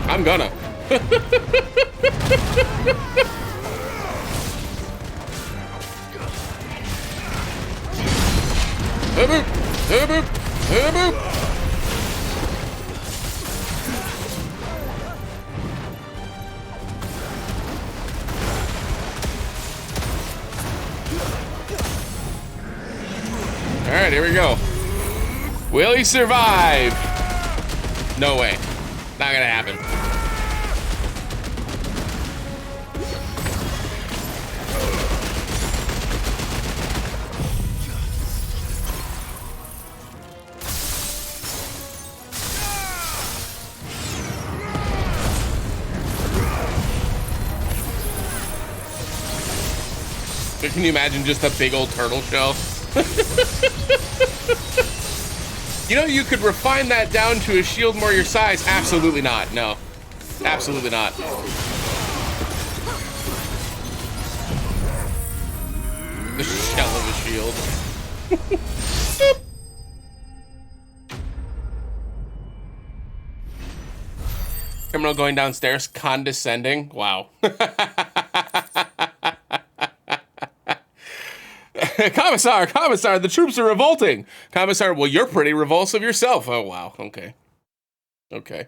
I'm gonna. All right, here we go. Will he survive? No way. Not gonna happen. Can you imagine just a big old turtle shell? You know, you could refine that down to a shield more your size. Absolutely not. No. Absolutely not. The shell of a shield. Criminal going downstairs, condescending. Wow. Commissar, the troops are revolting. Commissar, well, you're pretty revulsive yourself. Oh, wow. Okay. Okay.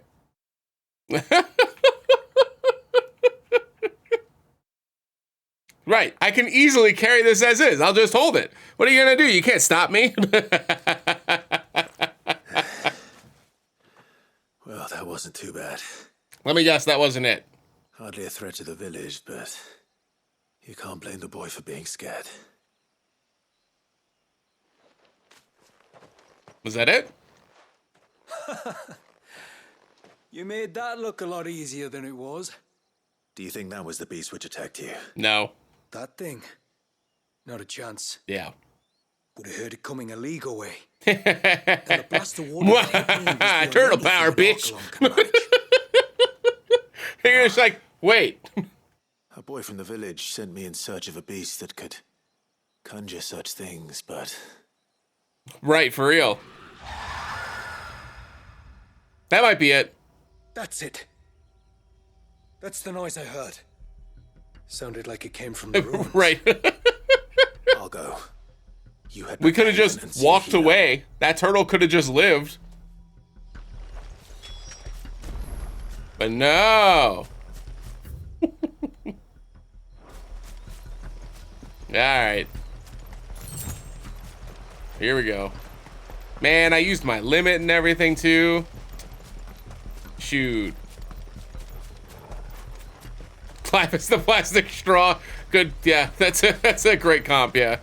Right. I can easily carry this as is. I'll just hold it. What are you going to do? You can't stop me. Well, that wasn't too bad. Let me guess, that wasn't it. Hardly a threat to the village, but you can't blame the boy for being scared. Was that it? You made that look a lot easier than it was. Do you think that was the beast which attacked you? No. That thing? Not a chance. Yeah. Would have heard it coming a league away. And the blast of water that hit me was beyond Turtle power, anything bitch. Archelon can manage. You're just like, wait. A boy from the village sent me in search of a beast that could conjure such things, but... Right, for real. That might be it. That's it. That's the noise I heard. Sounded like it came from the ruins. Right. I'll go. You head We could have just walked away. That turtle could have just lived. But no. Alright. Here we go. Man, I used my limit and everything too. Shoot. Clap is the plastic straw. Good, yeah, that's a great comp, yeah.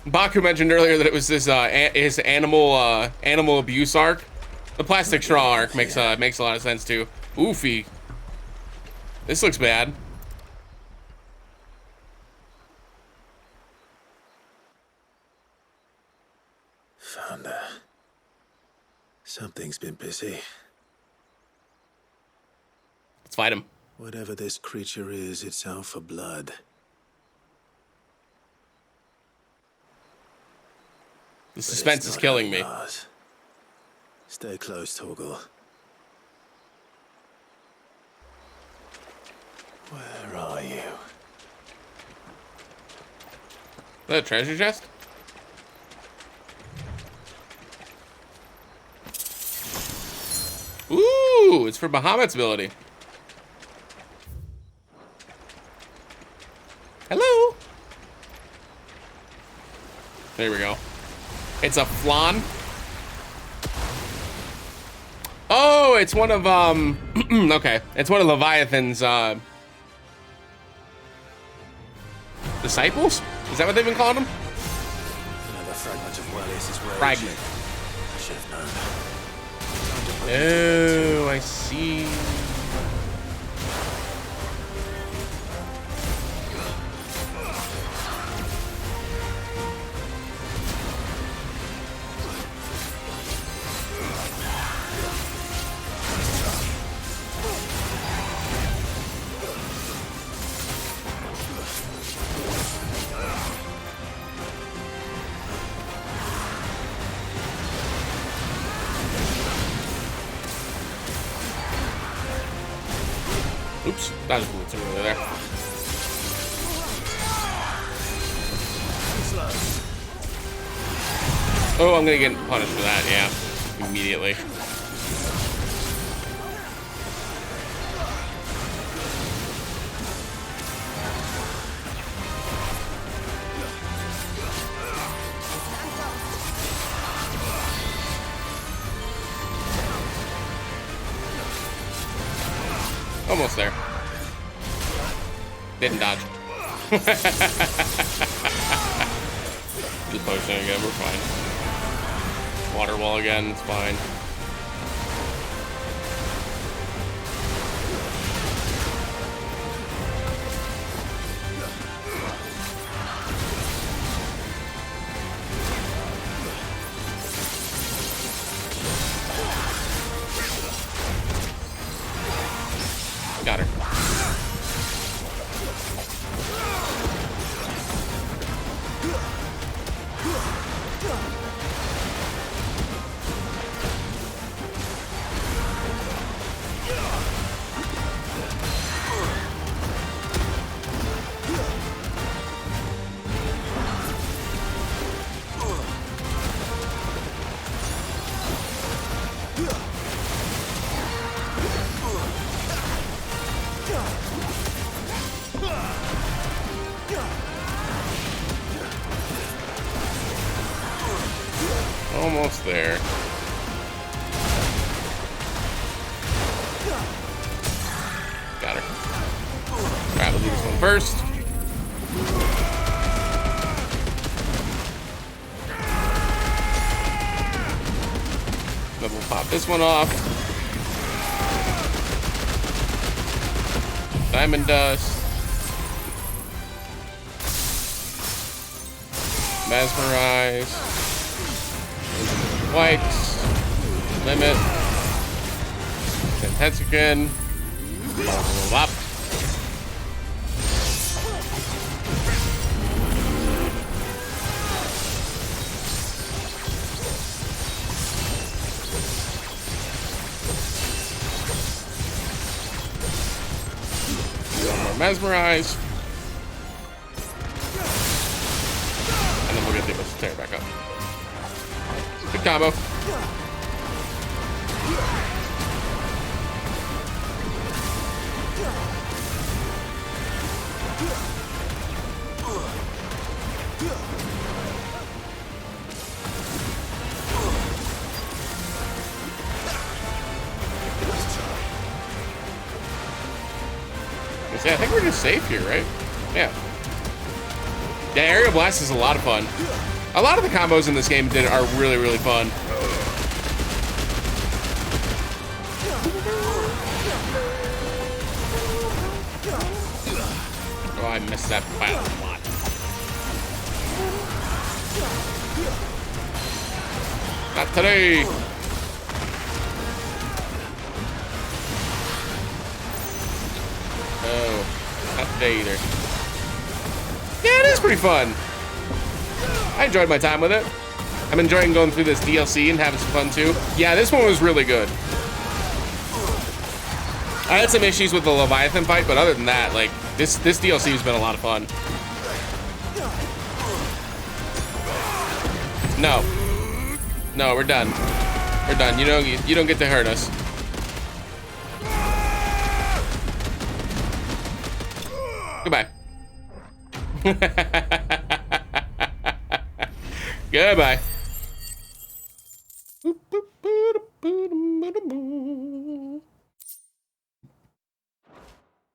Baku mentioned earlier that it was this his animal abuse arc. The plastic straw arc makes a lot of sense too. Oofy. This looks bad. Founder. Something's been busy. Let's fight him. Whatever this creature is, it's out for blood. The suspense is killing me. Stay close, Torgal. Where are you? Is that a treasure chest? Ooh, it's for Bahamut's ability. Hello. There we go. It's a flan. Oh, it's one of okay. It's one of Leviathan's disciples? Is that what they've been calling him? Another fragment of Wellis' rage. Fragment. I should have known. Oh, I see. Oops, that was a little too early there. Oh, I'm gonna get punished for that, yeah. Immediately. Almost there. Didn't dodge. Just potion again, we're fine. Water wall again, it's fine. Got her. Almost there. Got her. Alright, we'll do this one first. Then we'll pop this one off. Diamond dust. Mesmerize. Whites. Limit. Tensican. Up. Mesmerize. And then we'll get the Abyssal Tear back up. Good combo. Yeah, I think we're just safe here, right? Yeah. Yeah, Aerial Blast is a lot of fun. A lot of the combos in this game are really, really fun. Oh, I missed that by a lot. Not today. Oh, not today either. Yeah, it is pretty fun. I enjoyed my time with it. I'm enjoying going through this DLC and having some fun too. Yeah, this one was really good. I had some issues with the Leviathan fight, but other than that, like, this DLC has been a lot of fun. No. No, we're done. We're done. You don't get to hurt us. Goodbye. Goodbye.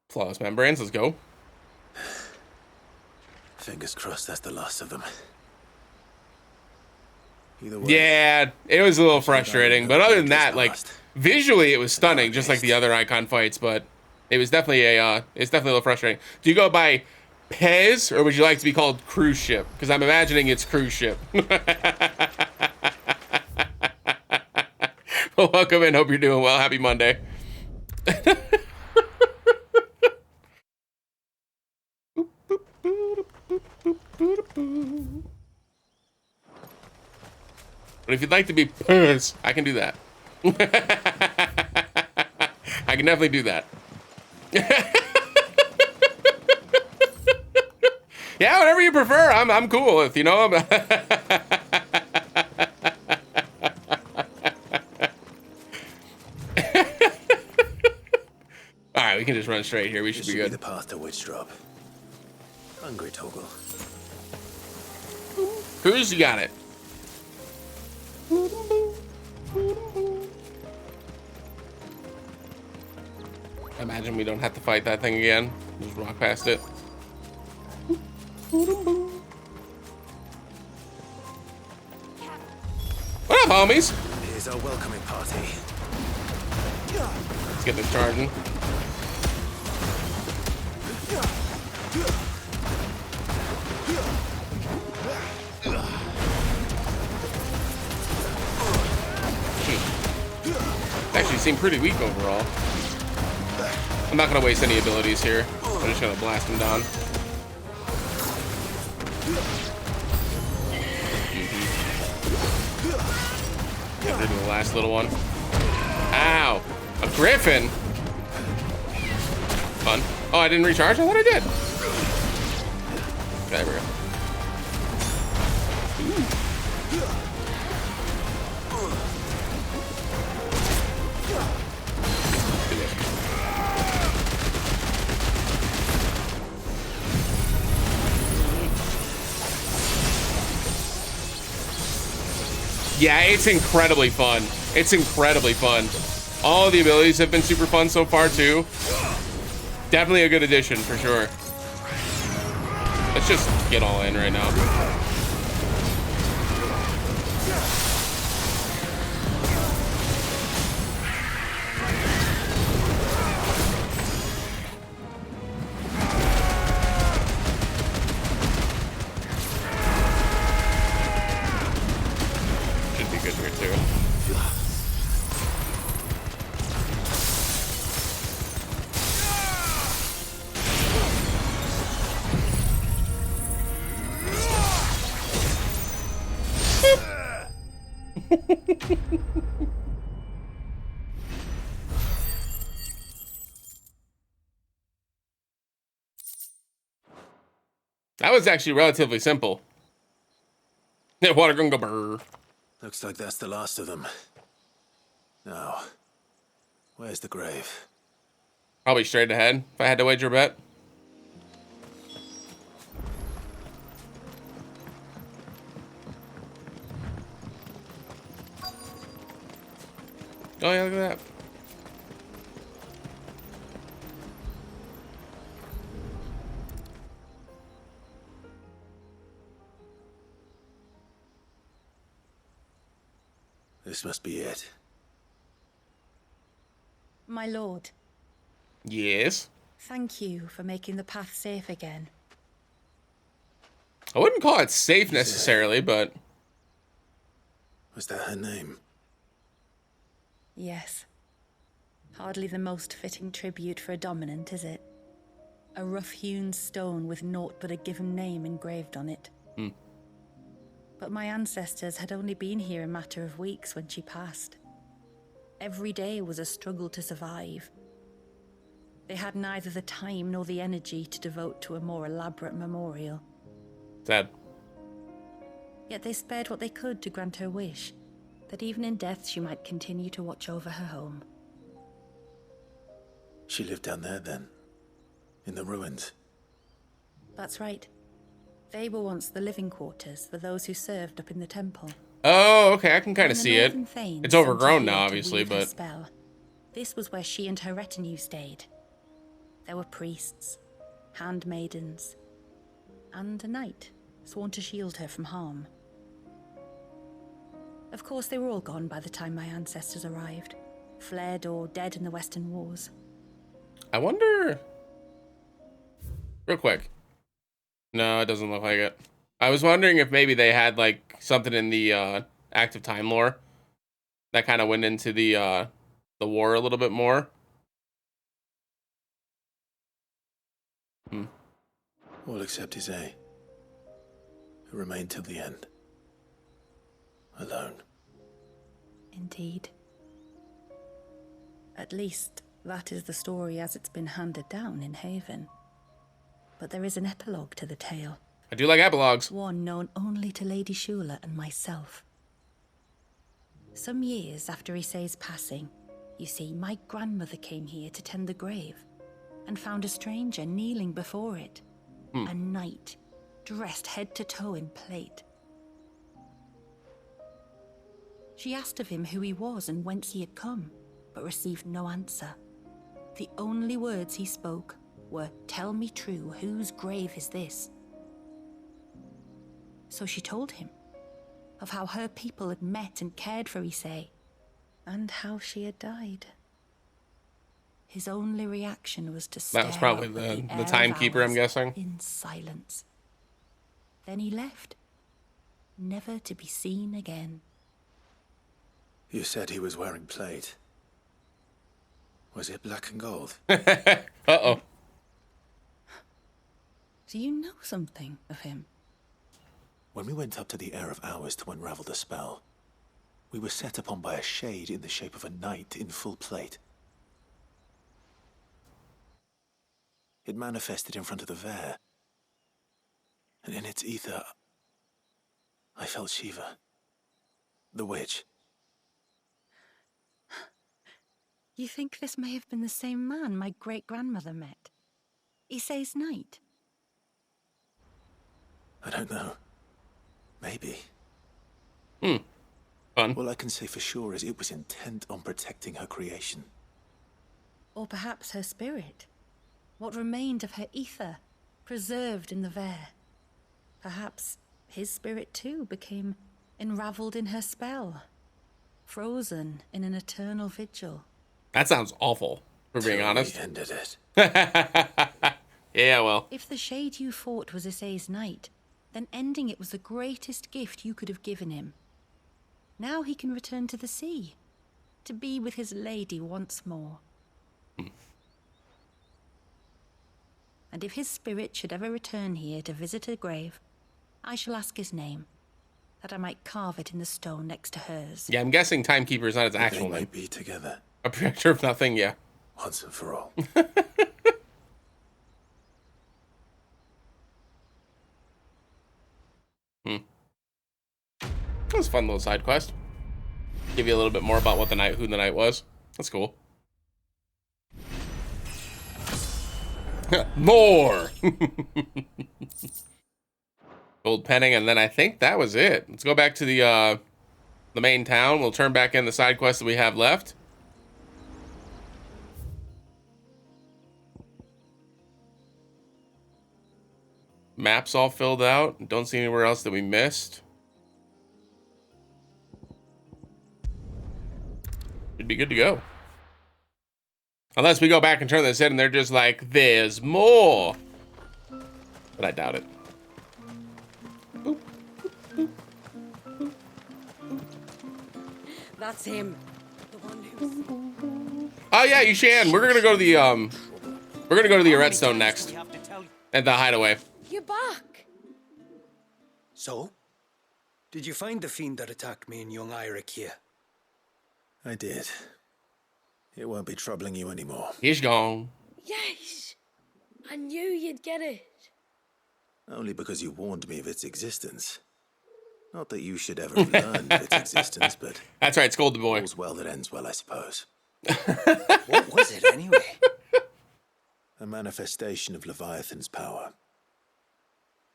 Flawless membranes, let's go. Fingers crossed that's the last of them. Either way, yeah, it was a little frustrating, but other than that, like, visually it was stunning, just like the other Icon fights, but it was definitely it's definitely a little frustrating. Do you go by Pez, or would you like to be called Cruise Ship? Because I'm imagining it's Cruise Ship. Well, welcome in, hope you're doing well. Happy Monday. But if you'd like to be Pez, I can do that. I can definitely do that. Yeah, whatever you prefer, I'm cool with, you know. All right, we can just run straight here. We should be good. The path to Witchdrop. Hungry, Toggle. Cruz, you got it. Imagine we don't have to fight that thing again. Just rock past it. What up, homies? Here's our welcoming party. Let's get this charging. Actually seem pretty weak overall. I'm not gonna waste any abilities here. I'm just gonna blast him down. Get rid of the last little one. Ow! A griffin! Fun. Oh, I didn't recharge? I thought I did. There we go. Yeah, it's incredibly fun. It's incredibly fun. All the abilities have been super fun so far too. Definitely a good addition for sure. Let's just get all in right now. Should be good here too. That was actually relatively simple. Yeah, water gonna go brr. Looks like that's the last of them. Now, where's the grave? Probably straight ahead, if I had to wager a bet. Oh yeah, look at that. This must be it. My lord, Yes. thank you for making the path safe again. I wouldn't call it safe necessarily, but Was that her name? Yes. Hardly the most fitting tribute for a dominant, is it? A rough-hewn stone with naught but a given name engraved on it. Hmm. But my ancestors had only been here a matter of weeks when she passed. Every day was a struggle to survive. They had neither the time nor the energy to devote to a more elaborate memorial. sad. Yet they spared what they could to grant her wish, that even in death she might continue to watch over her home. She lived down there then? In the ruins? That's right. They were once the living quarters for those who served up in the temple. Oh, okay, I can kind In of the see it. northern Thames, It's overgrown sent now, here to obviously, weave her but spell. This was where she and her retinue stayed. There were priests, handmaidens, and a knight sworn to shield her from harm. Of course, they were all gone by the time my ancestors arrived, fled or dead in the Western Wars. I wonder. Real quick. No, it doesn't look like it. I was wondering if maybe they had like something in the active time lore that kind of went into the war a little bit more. All except Isay, who remained till the end. Alone. Indeed. At least, that is the story as it's been handed down in Haven. But there is an epilogue to the tale. I do like epilogues. One known only to Lady Shula and myself. Some years after Isay's passing, you see, my grandmother came here to tend the grave and found a stranger kneeling before it. A knight, dressed head to toe in plate. She asked of him who he was and whence he had come, but received no answer. The only words he spoke were, "Tell me true, whose grave is this?" So she told him of how her people had met and cared for Isay, and how she had died. His only reaction was to stare That was probably up at the air of timekeeper, I'm hours guessing. in silence. Then he left, never to be seen again. You said he was wearing plate. Was it black and gold? Uh-oh. Do you know something of him? When we went up to the Air of Hours to unravel the spell, we were set upon by a shade in the shape of a knight in full plate. It manifested in front of the Vare, and in its ether, I felt Shiva, the witch. You think this may have been the same man my great-grandmother met? Isay's knight? I don't know. Maybe. Fun. All I can say for sure is it was intent on protecting her creation. Or perhaps her spirit? What remained of her ether, preserved in the Vare? Perhaps his spirit too became enraveled in her spell, frozen in an eternal vigil. That sounds awful, for being Till we honest. ended it. Yeah, well. If the shade you fought was Isay's knight, then ending it was the greatest gift you could have given him. Now he can return to the sea, to be with his lady once more. And if his spirit should ever return here to visit her grave, I shall ask his name, that I might carve it in the stone next to hers. Yeah, I'm guessing Timekeeper is not his actual They name. might be together, A projector of nothing, yeah. once and for all. That was a fun little side quest. Give you a little bit more about what the knight, who the knight was. That's cool. More. Gold penning, and then I think that was it. Let's go back to the main town. We'll turn back in the side quests that we have left. Maps all filled out. Don't see anywhere else that we missed. Should be good to go. Unless we go back and turn this in and they're just like, there's more. But I doubt it. That's him. The one who's... Oh yeah, Yushan. We're gonna go to the Redstone next. And the hideaway. You're back. So? Did you find the fiend that attacked me and young Eirik here? I did. It won't be troubling you anymore. He's gone. Yes. I knew you'd get it. Only because you warned me of its existence. Not that you should ever have learned of its existence, but... That's right, scold the boy. All's well that ends well, I suppose. What was it, anyway? A manifestation of Leviathan's power.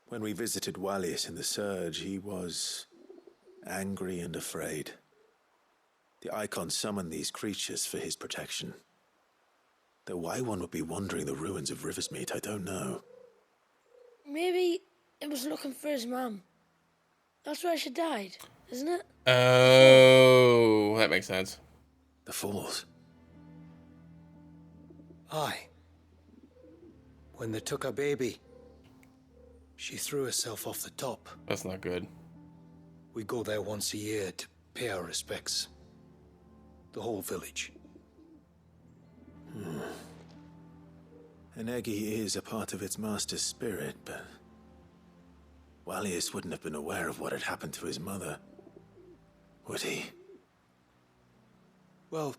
When we visited Wallius in the Surge, he was angry and afraid. The Icon summoned these creatures for his protection. Though why one would be wandering the ruins of Riversmeet, I don't know. Maybe it was looking for his mum. That's why she died, isn't it? Oh, that makes sense. The Falls. Aye. When they took her baby, she threw herself off the top. That's not good. We go there once a year to pay our respects. The whole village. An Eggy is a part of its master's spirit, but... Wallius wouldn't have been aware of what had happened to his mother. Would he? Well,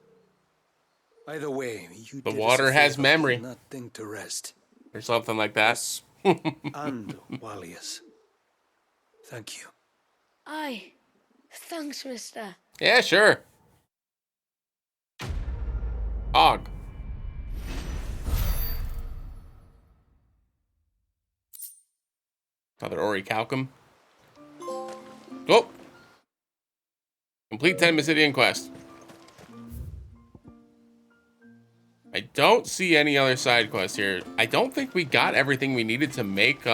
either way, you The did water us a has favor memory. putting that thing to rest. Or something like that. And Wallius. Thank you. Aye. Thanks, mister. Yeah, sure. Og. Another Orichalcum. Oh! Complete 10 Mysidian quest. I don't see any other side quests here. I don't think we got everything we needed to make,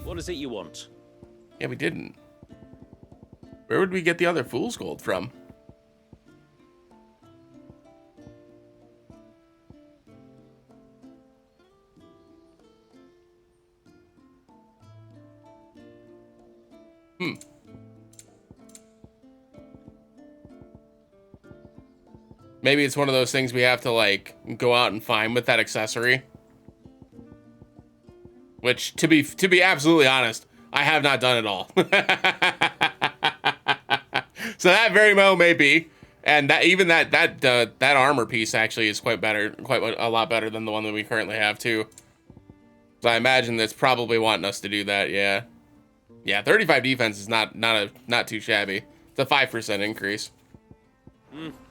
What is it you want? Yeah, we didn't. Where would we get the other Fool's Gold from? Maybe it's one of those things we have to, like, go out and find with that accessory. Which, to be absolutely honest, I have not done it all. So that very well may be. And that even that armor piece actually is quite a lot better than the one that we currently have too. So I imagine that's probably wanting us to do that, yeah. Yeah, 35 defense is not too shabby. It's a 5% increase.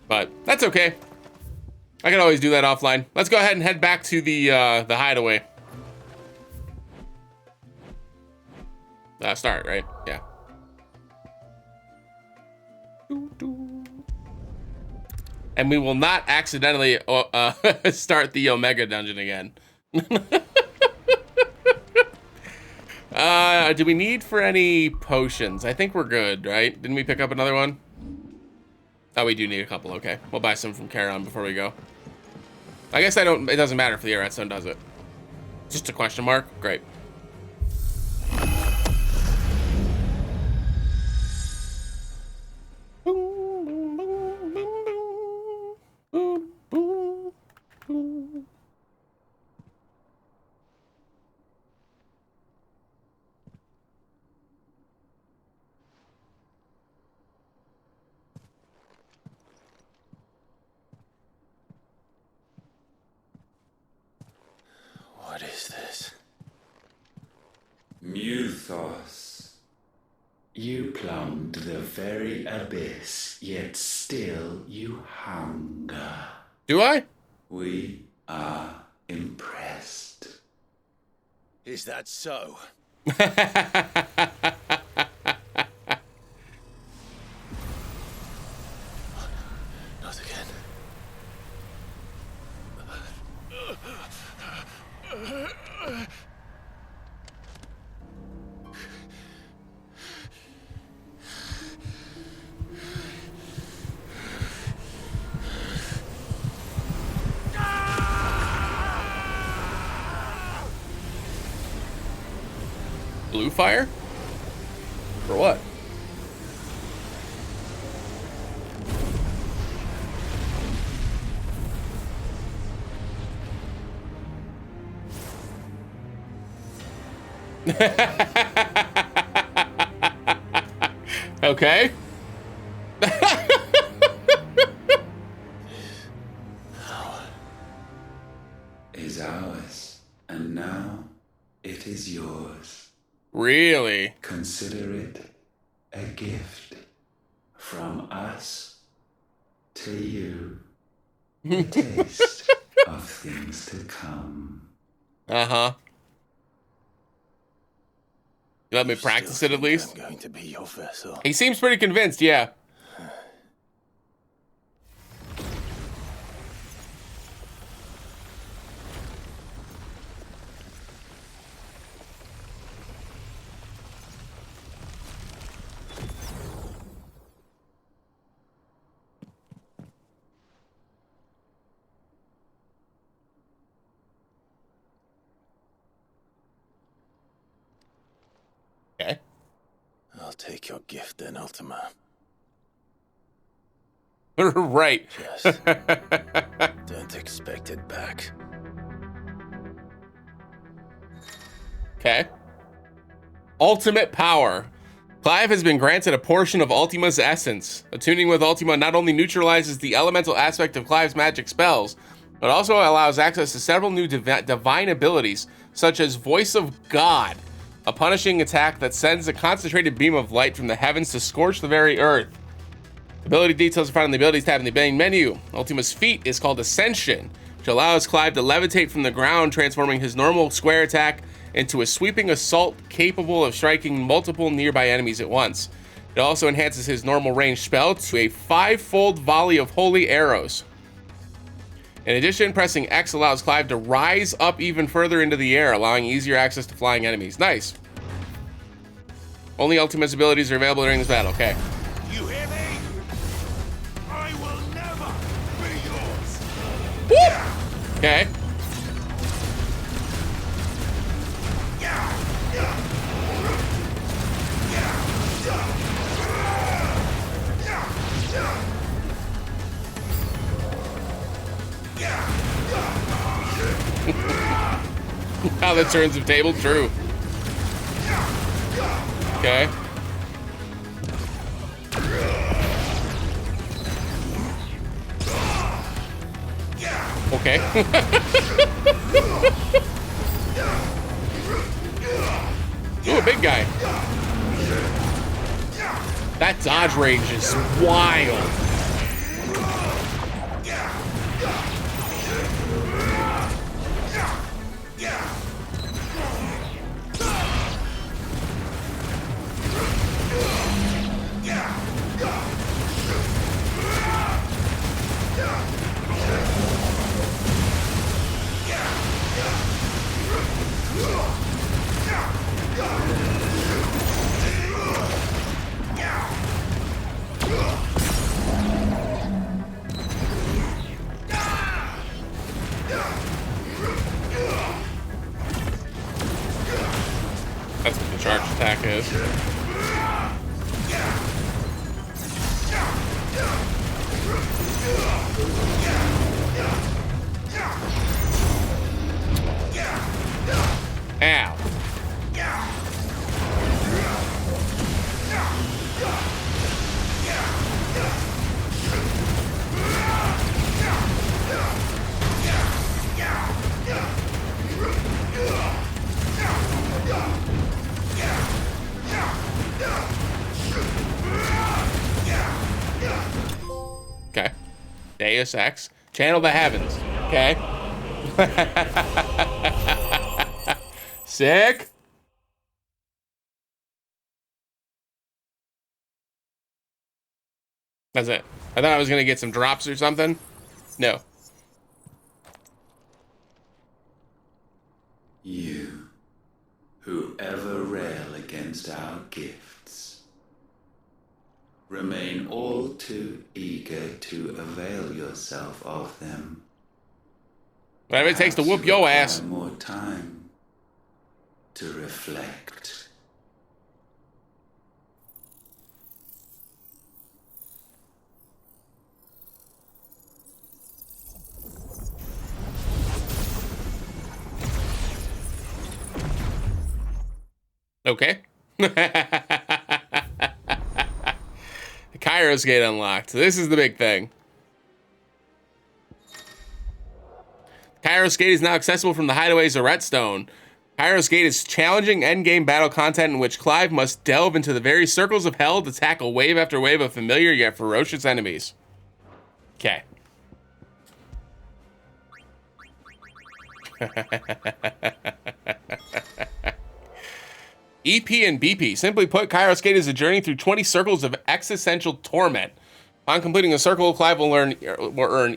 But that's okay. I can always do that offline. Let's go ahead and head back to the hideaway. Start, right? Yeah. And we will not accidentally start the Omega dungeon again. Do we need for any potions? I think we're good, right? Didn't we pick up another one? Oh, we do need a couple. Okay, we'll buy some from Charon before we go. I guess it doesn't matter for the redstone, does it? Just a question mark? Great. What is this? Muthos. You plumbed the very abyss, yet still you hunger. Do I? We are impressed. Is that so? Not again. Blue fire? For what? Okay. Is ours, and now it is yours. Really? Consider it a gift from us to you. A taste of things to come. Uh-huh. You let me practice it at least? I'm going to be your vessel. He seems pretty convinced, yeah. Okay. I'll take your gift then, Ultima. Right. Just don't expect it back. Okay. Ultimate power. Clive has been granted a portion of Ultima's essence. Attuning with Ultima not only neutralizes the elemental aspect of Clive's magic spells, but also allows access to several new divine abilities, such as Voice of God, a punishing attack that sends a concentrated beam of light from the heavens to scorch the very earth. Ability details are found in the abilities tab in the main menu. Ultima's feat is called Ascension, which allows Clive to levitate from the ground, transforming his normal square attack into a sweeping assault capable of striking multiple nearby enemies at once. It also enhances his normal ranged spell to a 5-fold volley of holy arrows. In addition, pressing X allows Clive to rise up even further into the air, allowing easier access to flying enemies. Nice. Only Ultima's abilities are available during this battle. Okay. You hear me? I will never be yours. Whoop! Okay. How the turns of table, true. Okay. Okay. Ooh, a big guy. That dodge range is wild. That's what the charge attack is. Ow. Deus Ex. Channel the heavens. Okay. Sick. That's it. I thought I was gonna get some drops or something. No. You, who ever rail against our gifts, remain all too eager to avail yourself of them. Whatever it takes to whoop your ass. More time to reflect. Okay. The Kairos Gate unlocked. This is the big thing. Kairos Gate is now accessible from the hideaways of Redstone. Kairos Gate is challenging endgame battle content in which Clive must delve into the very circles of hell to tackle wave after wave of familiar yet ferocious enemies. Okay. EP and BP. Simply put, Kairos Gate is a journey through 20 circles of existential torment. On completing a circle, Clive will earn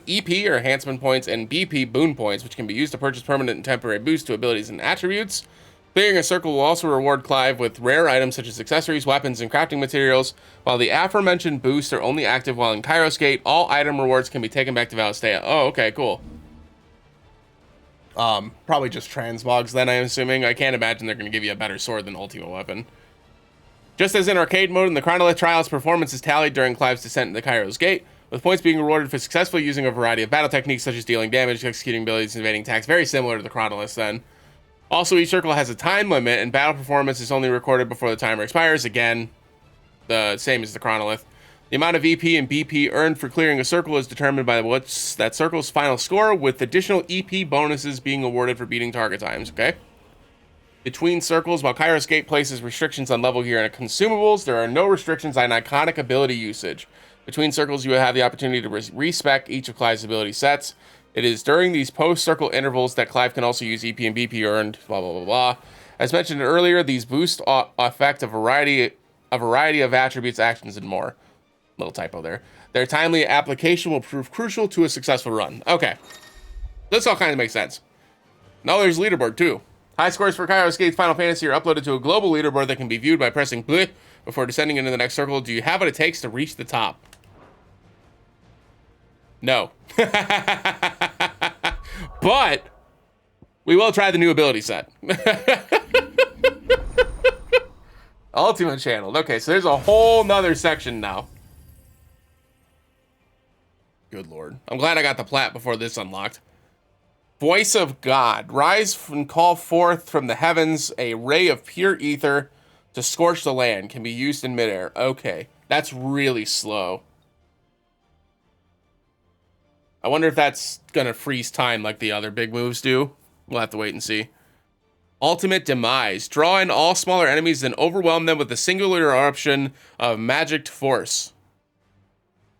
EP, or enhancement points, and BP, boon points, which can be used to purchase permanent and temporary boosts to abilities and attributes. Clearing a circle will also reward Clive with rare items such as accessories, weapons, and crafting materials. While the aforementioned boosts are only active while in Kairos Gate, all item rewards can be taken back to Valisthea. Oh, okay, cool. Probably just transmogs then, I'm assuming. I can't imagine they're going to give you a better sword than Ultima Weapon. Just as in arcade mode, in the Chronolith Trials, performance is tallied during Clive's descent into the Kairos Gate, with points being rewarded for successfully using a variety of battle techniques such as dealing damage, executing abilities, and evading attacks. Very similar to the Chronolith then. Also, each circle has a time limit, and battle performance is only recorded before the timer expires. Again, the same as the Chronolith. The amount of EP and BP earned for clearing a circle is determined by what's that circle's final score, with additional EP bonuses being awarded for beating target times, okay? Between circles, while Kairos Gate places restrictions on level gear and consumables, there are no restrictions on iconic ability usage. Between circles, you will have the opportunity to respec each of Clive's ability sets. It is during these post-circle intervals that Clive can also use EP and BP earned, blah, blah, blah, blah. As mentioned earlier, these boosts affect a variety of attributes, actions, and more. Little typo there. Their timely application will prove crucial to a successful run. Okay. This all kind of makes sense. Now there's leaderboard too. High scores for Kairos Gate's Final Fantasy are uploaded to a global leaderboard that can be viewed by pressing bleh before descending into the next circle. Do you have what it takes to reach the top? No. But we will try the new ability set. Ultima channeled. Okay, so there's a whole nother section now. Good lord. I'm glad I got the plat before this unlocked. Voice of God. Rise and call forth from the heavens a ray of pure ether to scorch the land. Can be used in midair. Okay. That's really slow. I wonder if that's going to freeze time like the other big moves do. We'll have to wait and see. Ultimate Demise. Draw in all smaller enemies and overwhelm them with a singular eruption of magic force.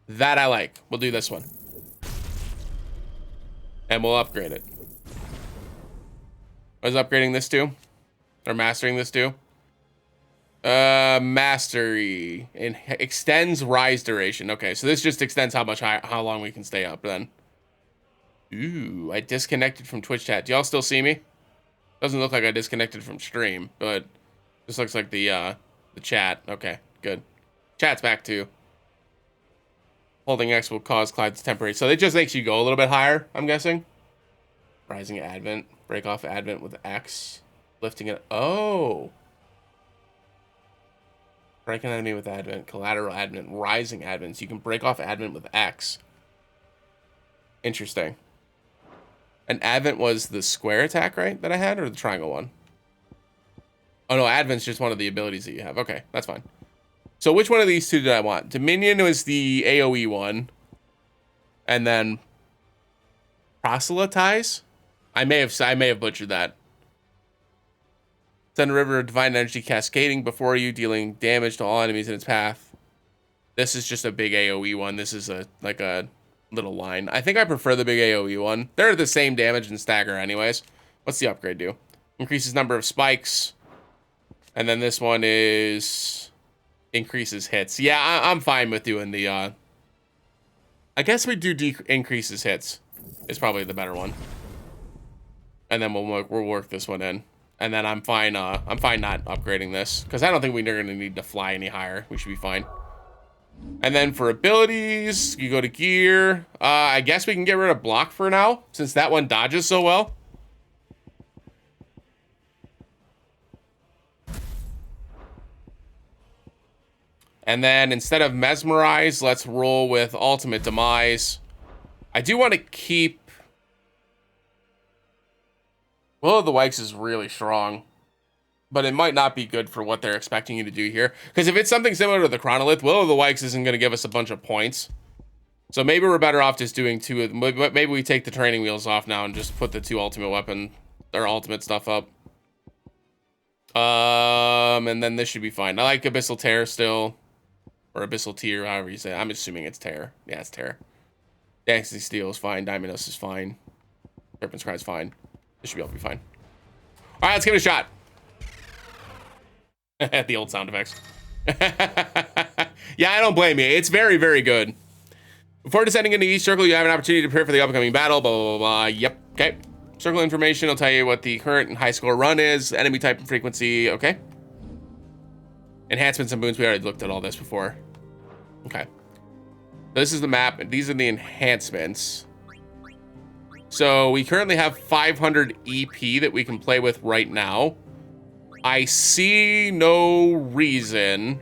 That I like. We'll do this one. And we'll upgrade it. I was upgrading this too? Or mastering this too? Mastery. And extends rise duration. Okay, so this just extends how long we can stay up then. Ooh, I disconnected from Twitch chat. Do y'all still see me? Doesn't look like I disconnected from stream, but this looks like the chat. Okay, good. Chat's back too. Holding X will cause Clive's temporary. So it just makes you go a little bit higher, I'm guessing. Rising Advent. Break off Advent with X. Lifting it. Oh. Break an enemy with Advent. Collateral Advent. Rising Advent. So you can break off Advent with X. Interesting. And Advent was the square attack, right? That I had? Or the triangle one? Oh no, Advent's just one of the abilities that you have. Okay, that's fine. So which one of these two did I want? Dominion was the AoE one. And then Proselytize? I may have butchered that. Send a river of divine energy cascading before you, dealing damage to all enemies in its path. This is just a big AoE one. This is like a little line. I think I prefer the big AoE one. They're the same damage and stagger anyways. What's the upgrade do? Increases number of spikes. And then this one is increases hits. Yeah, I'm fine with doing the I guess we do increases hits. Is probably the better one. And then we'll work this one in. And then I'm fine not upgrading this because I don't think we're going to need to fly any higher. We should be fine. And then for abilities, you go to gear. I guess we can get rid of block for now since that one dodges so well. And then instead of mesmerize, let's roll with ultimate demise. I do want to keep... Will of the Wisps is really strong, but it might not be good for what they're expecting you to do here. Because if it's something similar to the Chronolith, Will of the Wisps isn't going to give us a bunch of points. So maybe we're better off just doing two of them. Maybe we take the training wheels off now and just put the two ultimate weapon or ultimate stuff up. And then this should be fine. I like Abyssal Tear still. Or Abyssal Tear, however you say it. I'm assuming it's Tear. Yeah, it's Tear. Dancing Steel is fine. Diamondus is fine. Serpent's Cry is fine. This should be able to be fine. All right, let's give it a shot. The old sound effects. Yeah, I don't blame you. It's very, very good. Before descending into each circle, you have an opportunity to prepare for the upcoming battle. Blah, blah, blah, blah. Yep. Okay. Circle information will tell you what the current and high score run is. Enemy type and frequency. Okay. Enhancements and boons. We already looked at all this before. Okay. This is the map, and these are the enhancements. So we currently have 500 EP that we can play with right now. I see no reason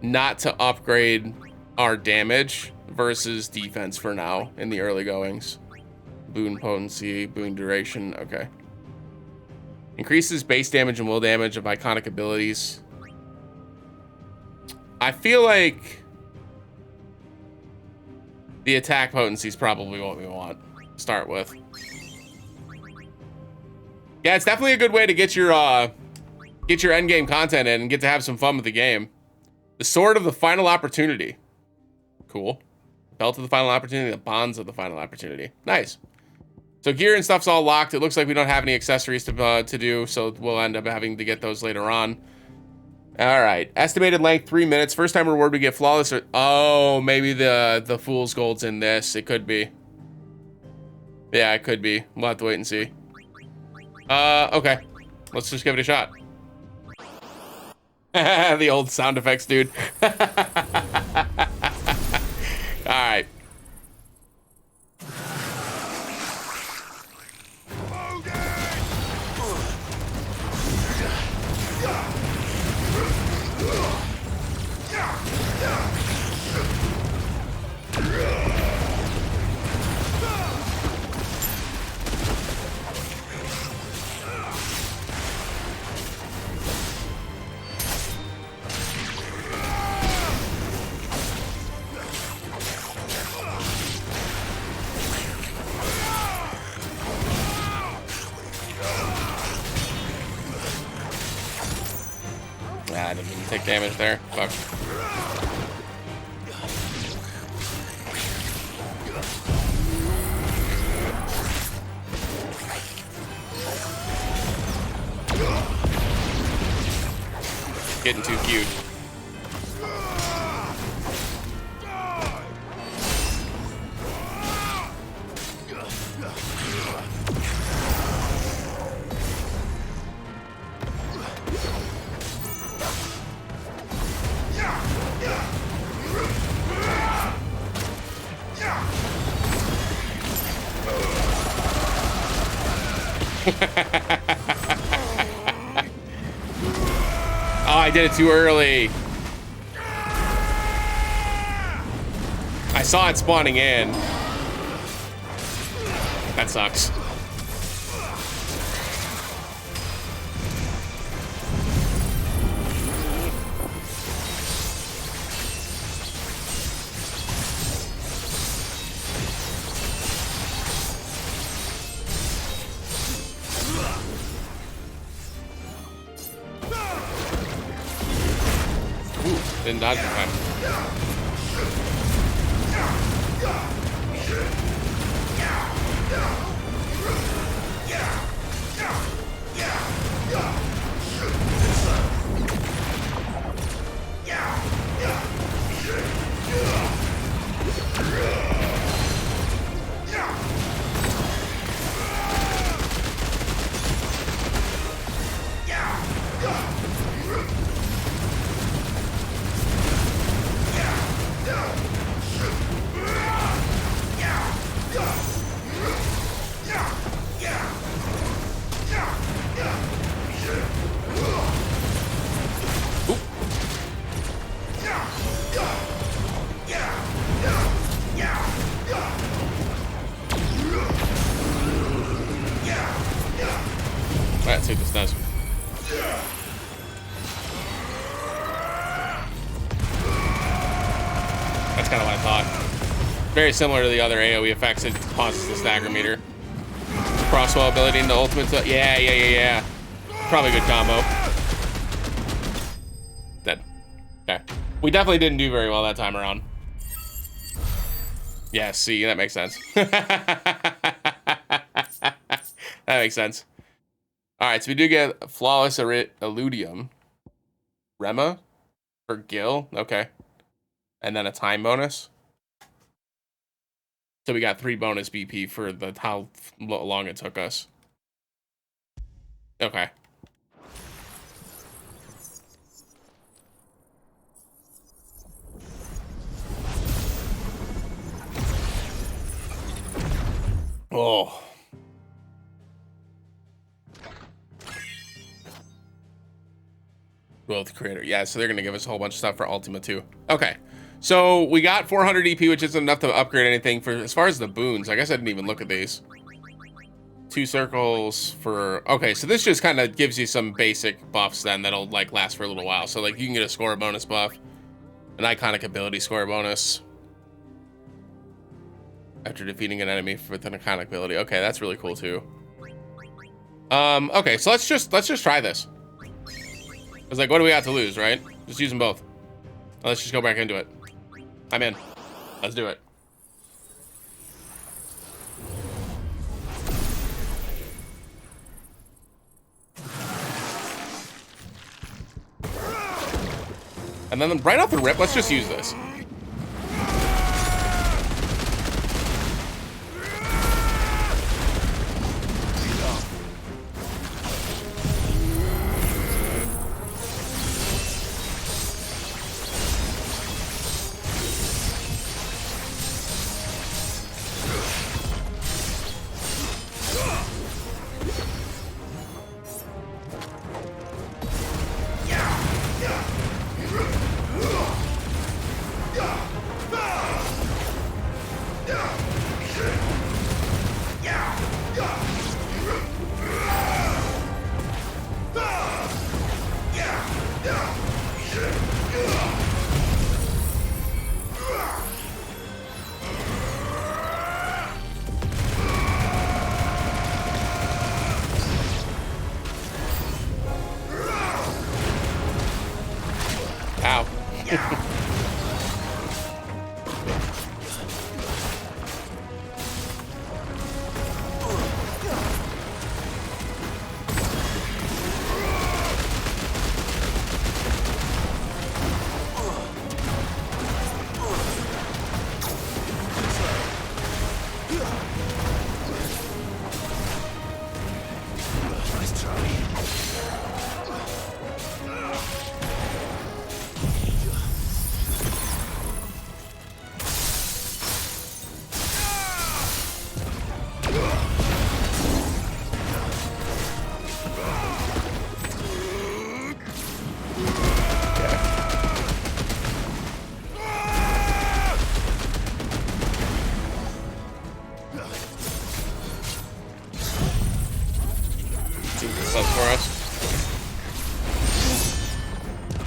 not to upgrade our damage versus defense for now in the early goings. Boon potency, boon duration, okay. Increases base damage and will damage of iconic abilities. I feel like the attack potency is probably what we want to start with. Yeah, it's definitely a good way to get your end game content in and get to have some fun with the game. The Sword of the Final Opportunity. Cool. Belt of the Final Opportunity, the Bonds of the Final Opportunity. Nice. So gear and stuff's all locked. It looks like we don't have any accessories to do, so we'll end up having to get those later on. All right. Estimated length 3 minutes. First time reward we get flawless. Oh, maybe the Fool's Gold's in this. It could be. Yeah, it could be. We'll have to wait and see. Okay. Let's just give it a shot. The old sound effects, dude. All right. I didn't even take damage there. Fuck. Getting too cute. Oh, I did it too early. I saw it spawning in. That sucks. Didn't dodge in time. Let's see what this does. That's kind of what I thought. Very similar to the other AoE effects. It pauses the stagger meter. Crossbow ability into ultimate. Yeah. Probably a good combo. Dead. Okay. We definitely didn't do very well that time around. Yeah, see, that makes sense. That makes sense. All right, so we do get Flawless Illudium. Rema for Gil. Okay. And then a time bonus. So we got 3 bonus BP for the how long it took us. Okay. Oh. Wealth Creator. Yeah, so they're going to give us a whole bunch of stuff for Ultima too. Okay. So we got 400 EP, which isn't enough to upgrade anything. For as far as the boons, I guess I didn't even look at these. 2 circles for... Okay, so this just kind of gives you some basic buffs then that'll like last for a little while. So like you can get a score bonus buff, an iconic ability score bonus after defeating an enemy with an iconic ability. Okay, that's really cool too. Okay, so let's just try this. It's like, what do we have to lose, right? Just use them both. Let's just go back into it. I'm in. Let's do it. And then right off the rip, let's just use this.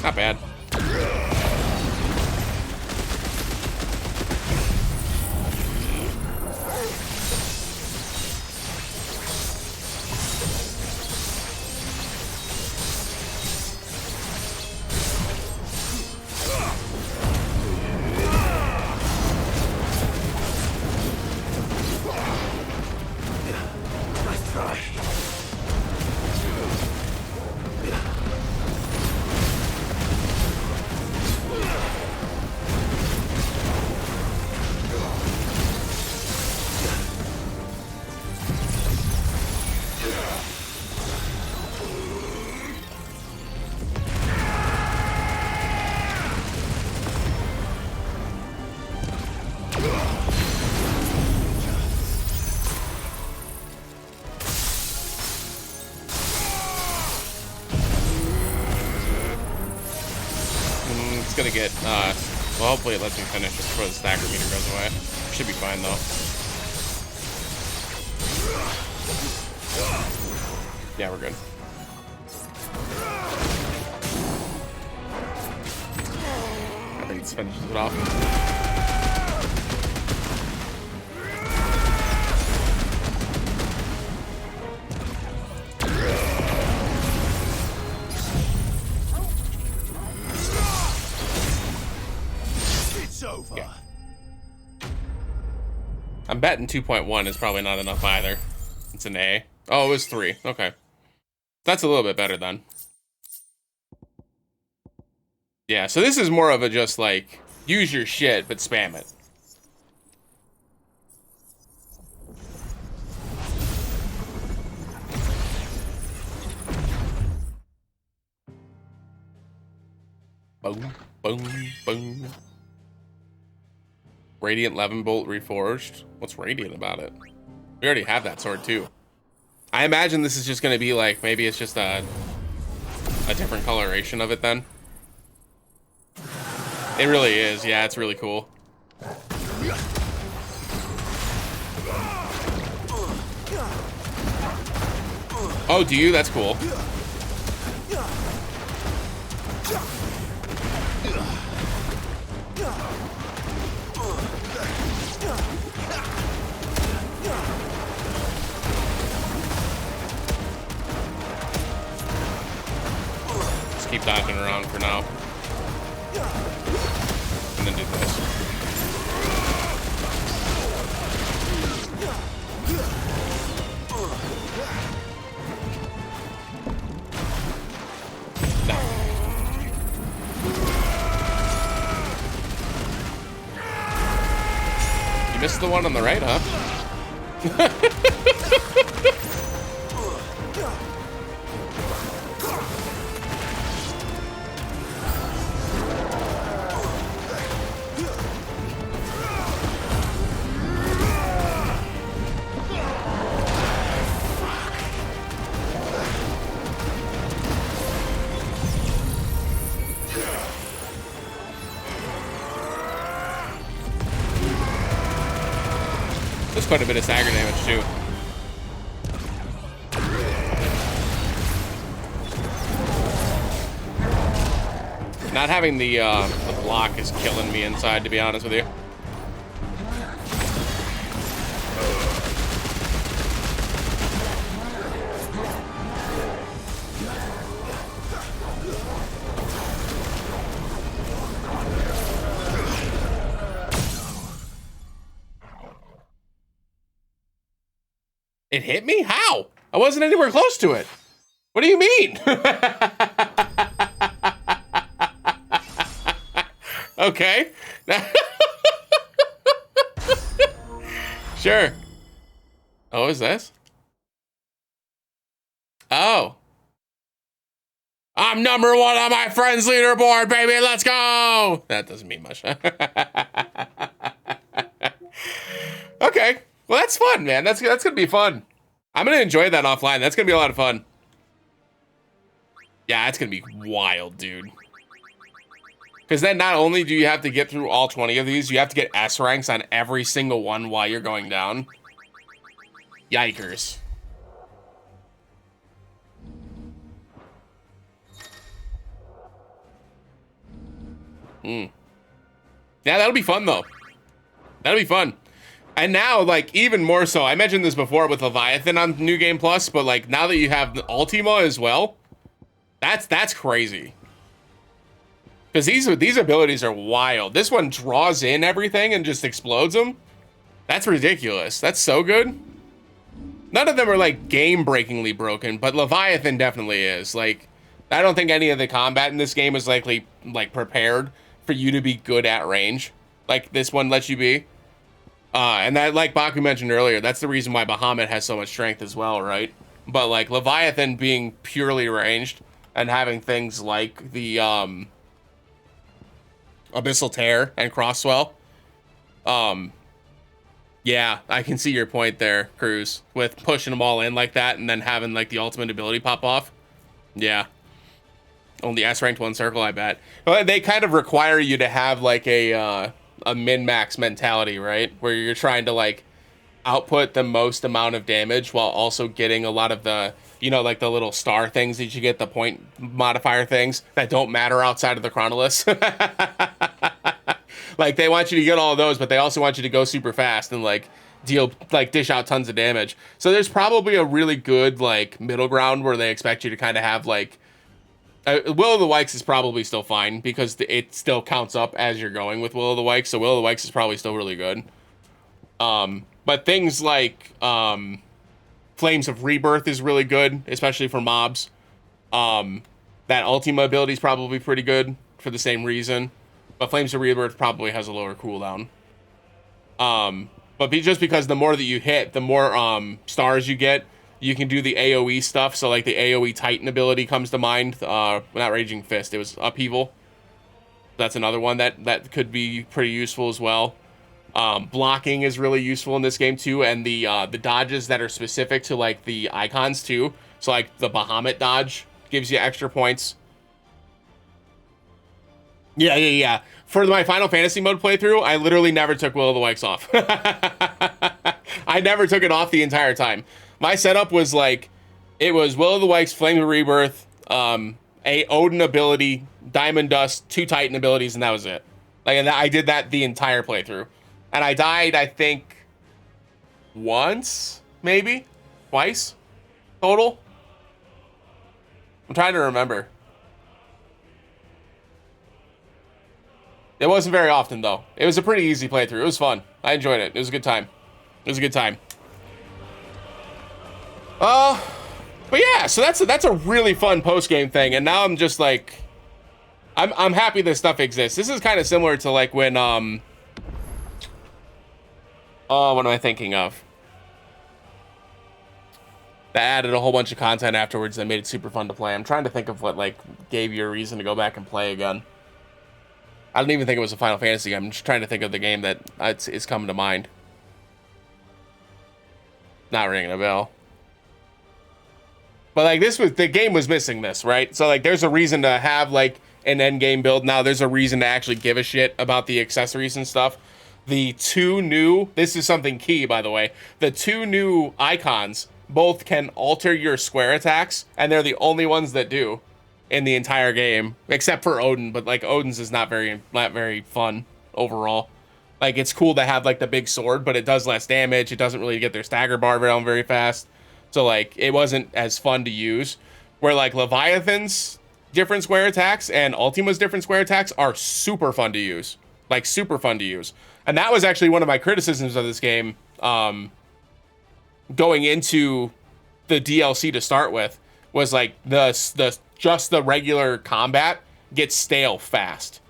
Not bad. gonna get, well, hopefully it lets me finish just before the stagger meter goes away. Should be fine, though. Yeah, we're good. I think this finishes it off. It's over. Yeah. I'm betting 2.1 is probably not enough either. It's an A. Oh, it was 3. Okay. That's a little bit better then. Yeah, so this is more of a just like, use your shit, but spam it. Boom, boom, boom. Radiant Leavenbolt Reforged. What's radiant about it? We already have that sword too. I imagine this is just going to be like, maybe it's just a different coloration of it then. It really is. Yeah, it's really cool. Oh, do you? That's cool. Just keep dodging around for now. And then do this. No. You missed the one on the right, huh? There's quite a bit of stagger damage too. Not having the block is killing me inside, to be honest with you. It hit me? How? I wasn't anywhere close to it. What do you mean? Okay. Sure. Oh, is this? Oh. I'm number 1 on my friends leaderboard, baby. Let's go. That doesn't mean much. Okay. Well, that's fun, man. That's gonna be fun. I'm gonna enjoy that offline. That's gonna be a lot of fun. Yeah, that's gonna be wild, dude. Because then not only do you have to get through all 20 of these, you have to get S ranks on every single one while you're going down. Yikers. Yeah, that'll be fun, though. That'll be fun. And now, like, even more so, I mentioned this before with Leviathan on New Game Plus, but, like, now that you have the Ultima as well, that's crazy. Because these abilities are wild. This one draws in everything and just explodes them. That's ridiculous. That's so good. None of them are, like, game-breakingly broken, but Leviathan definitely is. Like, I don't think any of the combat in this game is likely, like, prepared for you to be good at range. Like, this one lets you be. And that, like Baku mentioned earlier, that's the reason why Bahamut has so much strength as well, right? But, like, Leviathan being purely ranged and having things like the, Abyssal Tear and Crosswell. Yeah, I can see your point there, Cruz, with pushing them all in like that and then having, like, the ultimate ability pop off. Yeah. Only S-ranked one circle, I bet. But they kind of require you to have like a min-max mentality, right? Where you're trying to like output the most amount of damage while also getting a lot of the, you know, like the little star things that you get, the point modifier things that don't matter outside of the Chronolus. Like they want you to get all of those, but they also want you to go super fast and like dish out tons of damage. So there's probably a really good like middle ground where they expect you to kind of have like Will of the Wikes is probably still fine because it still counts up as you're going with Will of the Wikes. So Will of the Wikes is probably still really good. But things like Flames of Rebirth is really good, especially for mobs. That Ultima ability is probably pretty good for the same reason. But Flames of Rebirth probably has a lower cooldown. But just because the more that you hit, the more stars you get, you can do the AoE stuff. So like the AoE Titan ability comes to mind. Not Raging Fist, it was Upheaval. That's another one that could be pretty useful as well. Blocking is really useful in this game too, and the dodges that are specific to like the icons too. So like the Bahamut dodge gives you extra points. Yeah. For my Final Fantasy mode playthrough, I literally never took Will of the Wikes off. I never took it off the entire time. My setup was like, it was Will of the Wikes, Flame of Rebirth, a Odin ability, Diamond Dust, 2 Titan abilities, and that was it. Like, and I did that the entire playthrough. And I died, I think, once, maybe? Twice? Total? I'm trying to remember. It wasn't very often, though. It was a pretty easy playthrough. It was fun. I enjoyed it. It was a good time. But yeah, so that's a really fun post-game thing. And now I'm just like, I'm happy this stuff exists. This is kind of similar to like when, what am I thinking of? They added a whole bunch of content afterwards that made it super fun to play. I'm trying to think of what like gave you a reason to go back and play again. I don't even think it was a Final Fantasy game. I'm just trying to think of the game that it's coming to mind. Not ringing a bell. But like the game was missing this, right? So like there's a reason to have like an end game build. Now there's a reason to actually give a shit about the accessories and stuff. The 2 new, this is something key by the way, the 2 new icons both can alter your square attacks, and they're the only ones that do in the entire game, except for Odin, but like Odin's is not very fun overall. Like it's cool to have like the big sword, but it does less damage. It doesn't really get their stagger bar down very fast. So like it wasn't as fun to use. Where like Leviathan's different square attacks and Ultima's different square attacks are super fun to use. Like super fun to use. And that was actually one of my criticisms of this game going into the DLC to start with, was like just the regular combat gets stale fast.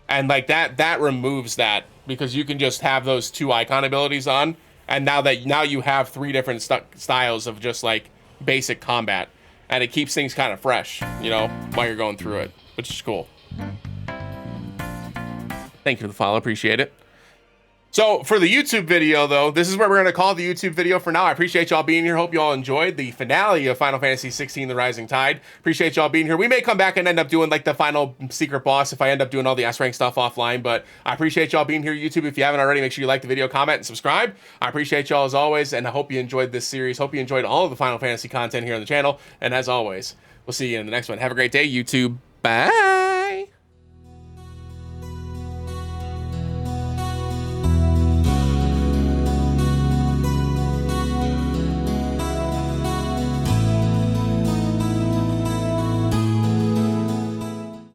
And like that removes that, because you can just have those 2 icon abilities on, and now you have 3 different styles of just like basic combat, and it keeps things kind of fresh, you know, while you're going through it, which is cool. Thank you for the follow, appreciate it. So for the YouTube video, though, this is where we're going to call the YouTube video for now. I appreciate y'all being here. Hope you all enjoyed the finale of Final Fantasy 16, The Rising Tide. Appreciate y'all being here. We may come back and end up doing like the final secret boss if I end up doing all the S-rank stuff offline, but I appreciate y'all being here, YouTube. If you haven't already, make sure you like the video, comment, and subscribe. I appreciate y'all as always, and I hope you enjoyed this series. Hope you enjoyed all of the Final Fantasy content here on the channel. And as always, we'll see you in the next one. Have a great day, YouTube. Bye.